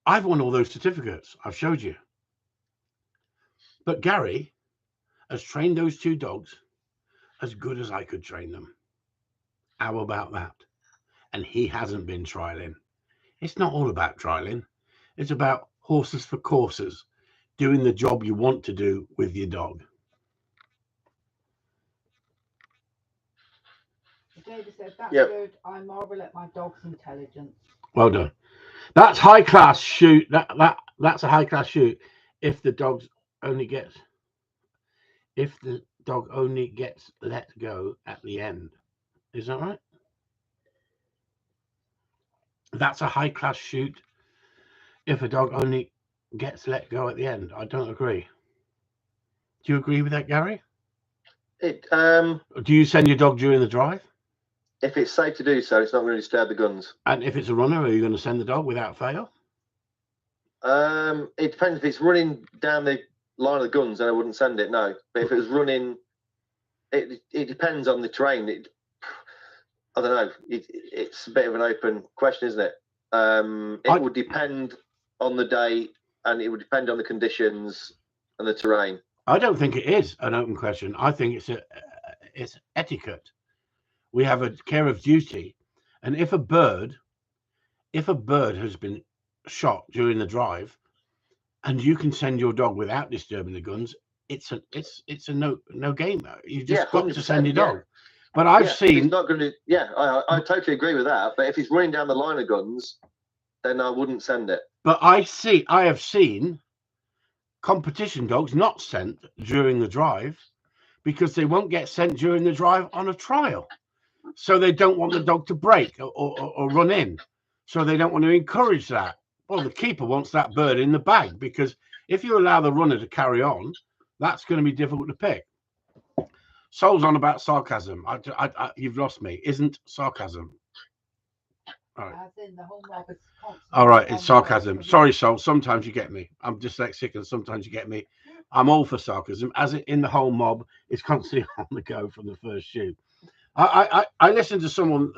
I've won all those certificates I've showed you. But Gary has trained those two dogs as good as I could train them. How about that? And he hasn't been trialing. It's not all about trialing. It's about horses for courses, doing the job you want to do with your dog. David said, that's good. I marvel at my dog's intelligence. Well done. That's high class shoot. That's a high class shoot. If the dog only gets let go at the end. Is that right? That's a high class shoot. If a dog only gets let go at the end. I don't agree. Do you agree with that, Gary? Do you send your dog during the drive? If it's safe to do so, it's not going to disturb the guns. And if it's a runner, are you going to send the dog without fail? It depends. If it's running down the line of the guns, then I wouldn't send it, no. But if it was running, it depends on the terrain. I don't know. It's a bit of an open question, isn't it? It would depend on the day, and it would depend on the conditions and the terrain. I don't think it is an open question. I think it's etiquette. We have a care of duty, and if a bird has been shot during the drive, and you can send your dog without disturbing the guns, it's a no game. You've just Yeah, got to send your 100%, yeah. dog. But I've He's seen, not going to. Yeah, I totally agree with that. But if he's running down the line of guns, then I wouldn't send it. but I have seen competition dogs not sent during the drive because they won't get sent during the drive on a trial. So they don't want the dog to break or run in. So they don't want to encourage that. Well, the keeper wants that bird in the bag because if you allow the runner to carry on, that's going to be difficult to pick. Sol's on about sarcasm. You've lost me. Isn't sarcasm. All right. All right, it's sarcasm. Sorry, Sol. Sometimes you get me. I'm dyslexic, and sometimes you get me. I'm all for sarcasm, as it in the whole mob is constantly on the go from the first shoot. I listened to someone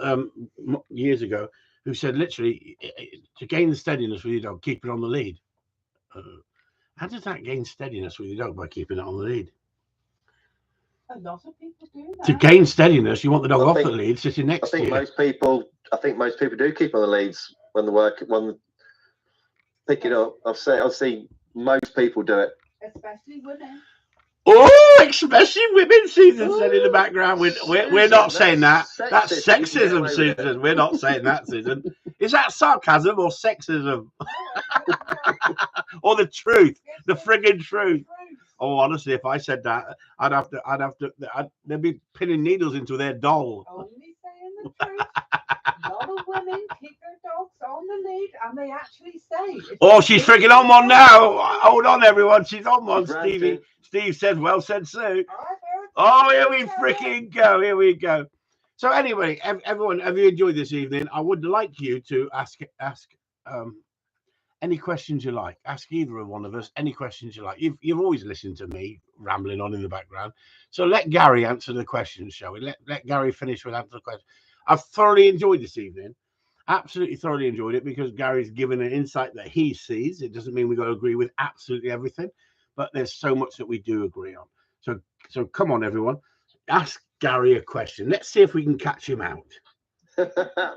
years ago who said literally to gain the steadiness with your dog, keep it on the lead. How does that gain steadiness with your dog by keeping it on the lead? A lot of people do that. To gain steadiness, you want the dog off the lead, sitting next to you. I think most people do keep on the leads when pick it up. I've seen most people do it. Especially women. Oh, especially women, Susan said in the background. We're not saying that. That's sexism, Susan. We're not saying that, Susan. Is that sarcasm or sexism? Or the truth? The friggin' truth. Oh, honestly, if I said that, they'd be pinning needles into their doll. Only saying the truth. A lot of women keep their dogs on the lead, and they actually say. Oh, she's frigging on one now. Hold on, everyone. She's on one, Stevie. Steve said, well said, Sue. Oh, here we freaking go. Here we go. So anyway, everyone, have you enjoyed this evening? I would like you to ask any questions you like. Ask either of one of us any questions you like. You've always listened to me rambling on in the background. So let Gary answer the questions, shall we? Let Gary finish with answer the question. I've thoroughly enjoyed this evening. Absolutely thoroughly enjoyed it because Gary's given an insight that he sees. It doesn't mean we've got to agree with absolutely everything, but there's so much that we do agree on. So come on, everyone. Ask Gary a question. Let's see if we can catch him out.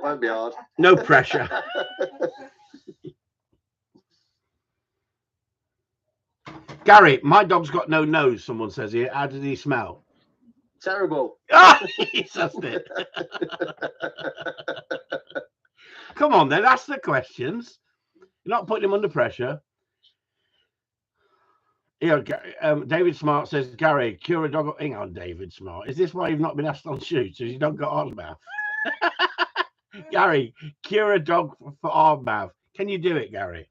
Won't be hard. No pressure. Gary, my dog's got no nose, someone says here. How does he smell? Terrible. Ah, he sussed it. Come on, then. Ask the questions. You're not putting him under pressure. Here, David Smart says, Gary, cure a dog. Hang on, David Smart. Is this why you've not been asked on shoots? Has your dog got hard mouth? Gary, cure a dog for hard mouth. Can you do it, Gary?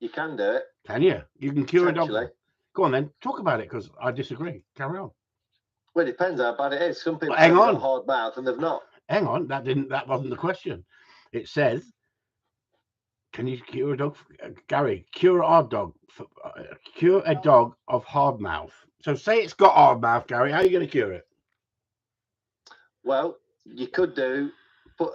You can do it. Can you? You can cure a dog. Go on, then. Talk about it because I disagree. Carry on. Well, it depends how bad it is. Some people have got a hard mouth and they've not. Hang on. That wasn't the question. It says, can you cure a dog? Gary, cure a hard dog. Cure a dog of hard mouth. So say it's got hard mouth, Gary. How are you going to cure it? Well, you could do, but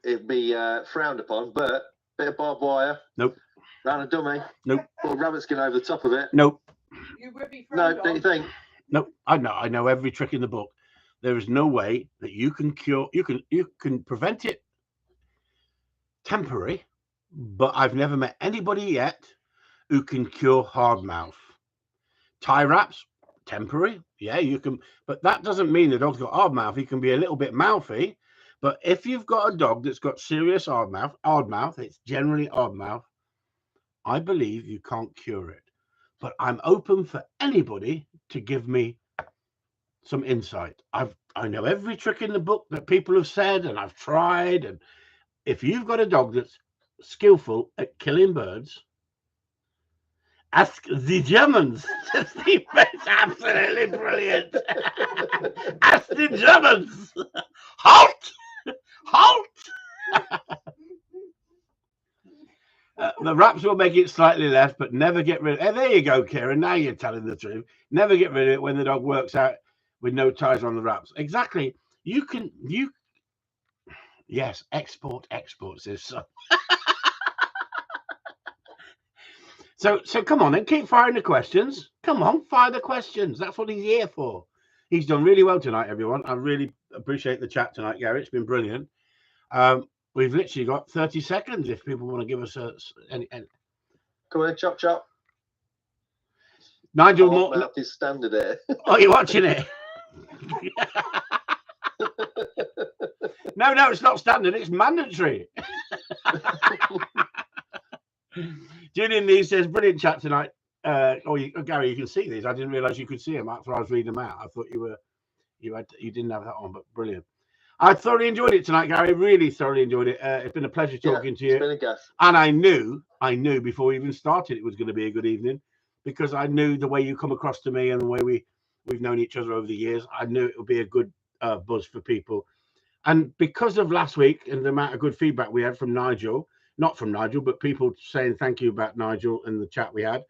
it'd be frowned upon. But bit of barbed wire. Nope. Round a dummy. Nope. Put a rabbit skin over the top of it. Nope. You would be frowned on. Don't you think? Nope. I know every trick in the book. There is no way that you can cure. You can prevent it temporary, but I've never met anybody yet who can cure hard mouth. Tie wraps, temporary. Yeah, you can, but that doesn't mean the dog's got hard mouth. He can be a little bit mouthy, but if you've got a dog that's got serious hard mouth, it's generally hard mouth. I believe you can't cure it, but I'm open for anybody to give me some insight. I know every trick in the book that people have said, and I've tried. And if you've got a dog that's skillful at killing birds, ask the Germans. It's absolutely brilliant. Ask the Germans. Halt! Halt! The wraps will make it slightly less, but never get rid of it. There you go, Kieran. Now you're telling the truth. Never get rid of it when the dog works out with no ties on the wraps. Exactly. Yes, export says so. So come on then, keep firing the questions. Come on, fire the questions. That's what he's here for. He's done really well tonight, everyone. I really appreciate the chat tonight, Gary. It's been brilliant. We've literally got 30 seconds if people want to give us any. Come on, chop. Nigel Hard Morton. mouth is standard here. Oh, you're watching it? No, it's not standard. It's mandatory. Julian Lee says, brilliant chat tonight. Gary, you can see these. I didn't realise you could see them after I was reading them out. I thought you didn't have that on, but brilliant. I thoroughly enjoyed it tonight, Gary. Really thoroughly enjoyed it. It's been a pleasure talking to you. It's been a gas. And I knew before we even started it was going to be a good evening, because I knew the way you come across to me and the way we've known each other over the years. I knew it would be a good buzz for people. And because of last week and the amount of good feedback we had from Nigel, not from Nigel, but people saying thank you about Nigel and the chat we had,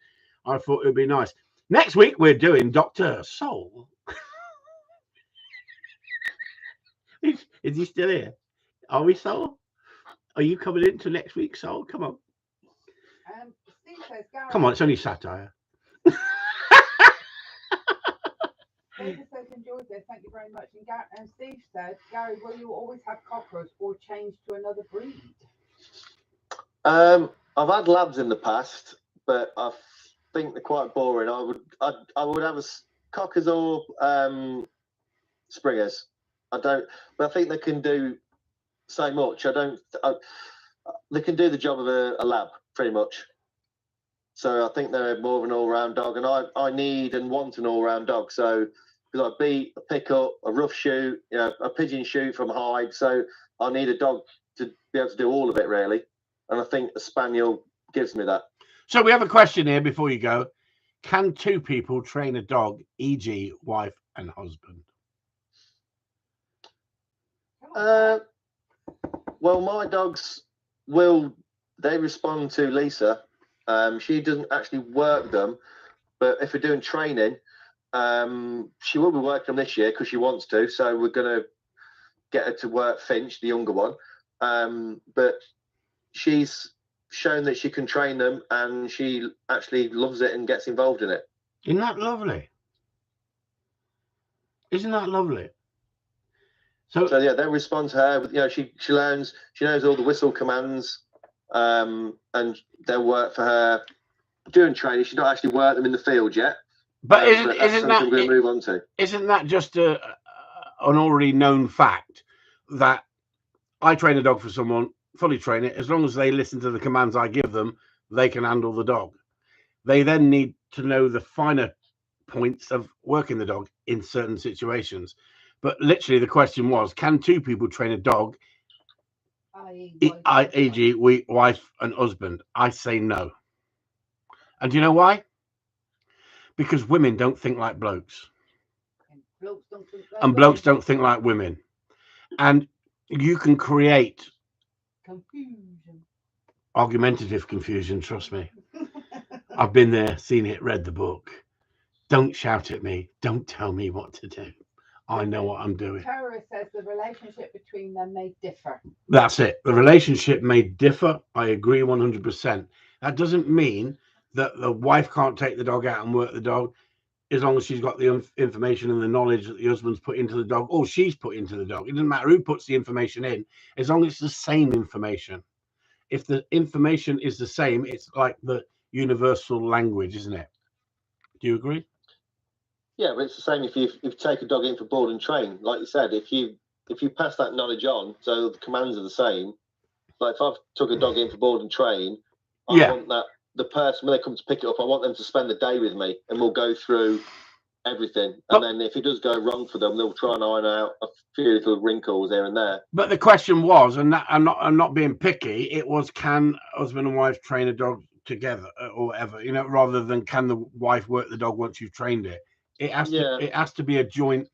I thought it would be nice. Next week, we're doing Dr. Soul. Is he still here? Are we, Soul? Are you coming into next week, Soul? Come on. Steve says, Gary, Come on, it's only satire. David says, enjoyed this. Thank you very much. And Steve said, Gary, will you always have cockers or change to another breed? I've had labs in the past, but I think they're quite boring. I would have cockers or springers. But I think they can do so much. They can do the job of a lab pretty much. So I think they're more of an all-round dog, and I need and want an all-round dog. So because I beat, a pick up, a rough shoot, a pigeon shoot from hide. So I need a dog to be able to do all of it really, and I think a spaniel gives me that. So we have a question here before you go. Can two people train a dog, e.g., wife and husband? Well, my dogs they respond to Lisa. She doesn't actually work them, but if we're doing training, she will be working them this year because she wants to. So we're going to get her to work Finch, the younger one. But she's shown that she can train them, and she actually loves it and gets involved in it. Isn't that lovely? Isn't that lovely? So yeah, they respond to her. She learns. She knows all the whistle commands, and they'll work for her during training. She's not actually worked them in the field yet. But isn't that we're going to move on to? Isn't that just an already known fact that I train a dog for someone, fully train it, as long as they listen to the commands I give them, they can handle the dog. They then need to know the finer points of working the dog in certain situations. But literally the question was, can two people train a dog, e.g. wife and husband? I say no. And do you know why? Because women don't think like blokes. And blokes don't think like women. And you can create confusion. Argumentative confusion, trust me. I've been there, seen it, read the book. Don't shout at me. Don't tell me what to do. I know what I'm doing. Tara says the relationship between them may differ. That's it. The relationship may differ. I agree 100%. That doesn't mean that the wife can't take the dog out and work the dog, as long as she's got the information and the knowledge that the husband's put into the dog, or she's put into the dog. It doesn't matter who puts the information in, as long as it's the same information. If the information is the same, it's like the universal language, isn't it? Do you agree? Yeah, but it's the same if you take a dog in for board and train. Like you said, if you pass that knowledge on, so the commands are the same. Like if I've took a dog in for board and train, I want that the person, when they come to pick it up, I want them to spend the day with me, and we'll go through everything. And then if it does go wrong for them, they'll try and iron out a few little wrinkles here and there. But the question was, and that I'm not being picky, it was, can husband and wife train a dog together or whatever, rather than can the wife work the dog once you've trained it. It has to be a joint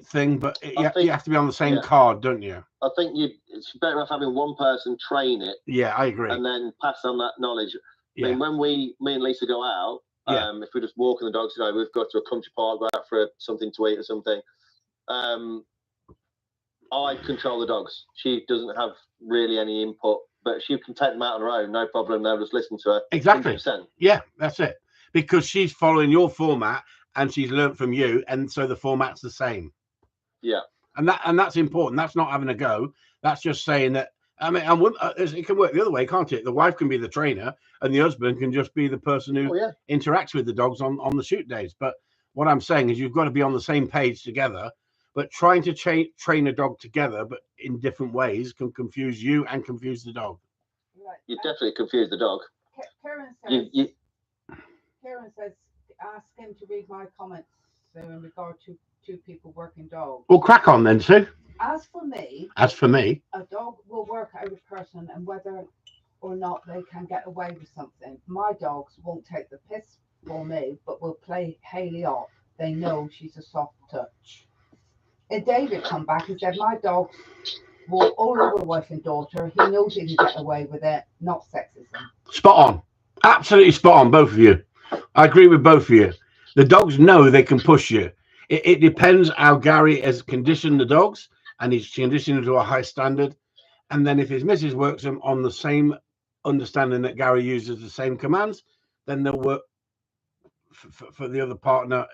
thing, but you have to be on the same card, don't you? I think it's better off having one person train it. Yeah, I agree. And then pass on that knowledge. Yeah. I mean, when me and Lisa go out, if we're just walking the dogs, we've got to a country park, go out for something to eat or something. I control the dogs. She doesn't have really any input, but she can take them out on her own, no problem. They'll just listen to her. Exactly. 100%. Yeah, that's it. Because she's following your format, and she's learned from you, and so the format's the same. Yeah. And that's important. That's not having a go. That's just saying that I mean, it can work the other way, can't it? The wife can be the trainer, and the husband can just be the person who interacts with the dogs on the shoot days. But what I'm saying is, you've got to be on the same page together. But trying to train a dog together, but in different ways, can confuse you and confuse the dog. Right. You definitely confuse the dog. Karen says, ask him to read my comments in regard to two people working dogs. Well, crack on then, Sue. As for me, a dog will work out a person and whether or not they can get away with something. My dogs won't take the piss for me, but will play Haley off. They know she's a soft touch. And David come back and said, my dogs will all over wife and daughter. He knows he can get away with it, not sexism. Spot on. Absolutely spot on, both of you. I agree with both of you. The dogs know they can push you. It depends how Gary has conditioned the dogs, and he's conditioned them to a high standard. And then if his missus works them on the same understanding that Gary uses the same commands, then they'll work for the other partner.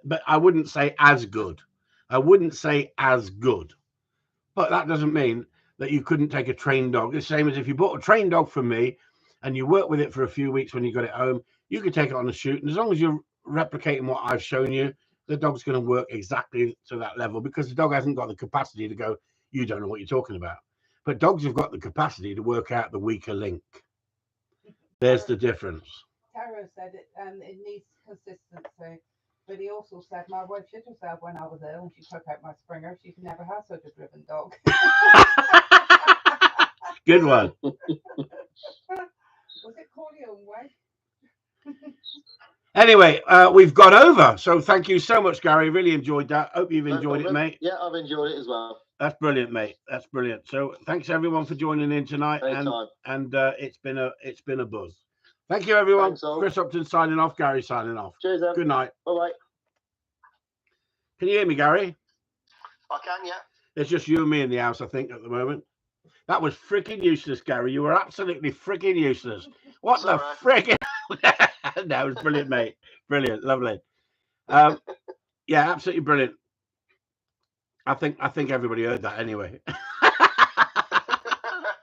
But I wouldn't say as good. I wouldn't say as good. But that doesn't mean that you couldn't take a trained dog. The same as if you bought a trained dog from me and you work with it for a few weeks when you got it home, you could take it on a shoot. And as long as you're replicating what I've shown you, the dog's going to work exactly to that level, because the dog hasn't got the capacity to go, you don't know what you're talking about. But dogs have got the capacity to work out the weaker link. There's the difference. Tara said it needs consistency. But he also said, my wife shit herself when I was ill and she took out my Springer. She's never had such a driven dog. Good one. Was it Corleone way? Anyway, we've got over. So thank you so much, Gary. Really enjoyed that. Hope you've enjoyed it, mate. Yeah, I've enjoyed it as well. That's brilliant, mate. That's brilliant. So thanks everyone for joining in tonight. Anytime. And it's been a buzz. Thank you, everyone. Thanks, all. Chris Upton signing off. Gary signing off. Cheers, then. Good night. Bye-bye. Can you hear me, Gary? I can, yeah. There's just you and me in the house, I think, at the moment. That was freaking useless, Gary. You were absolutely freaking useless. What the freaking... That was brilliant, mate. Brilliant. Lovely. Yeah, absolutely brilliant. I think everybody heard that anyway.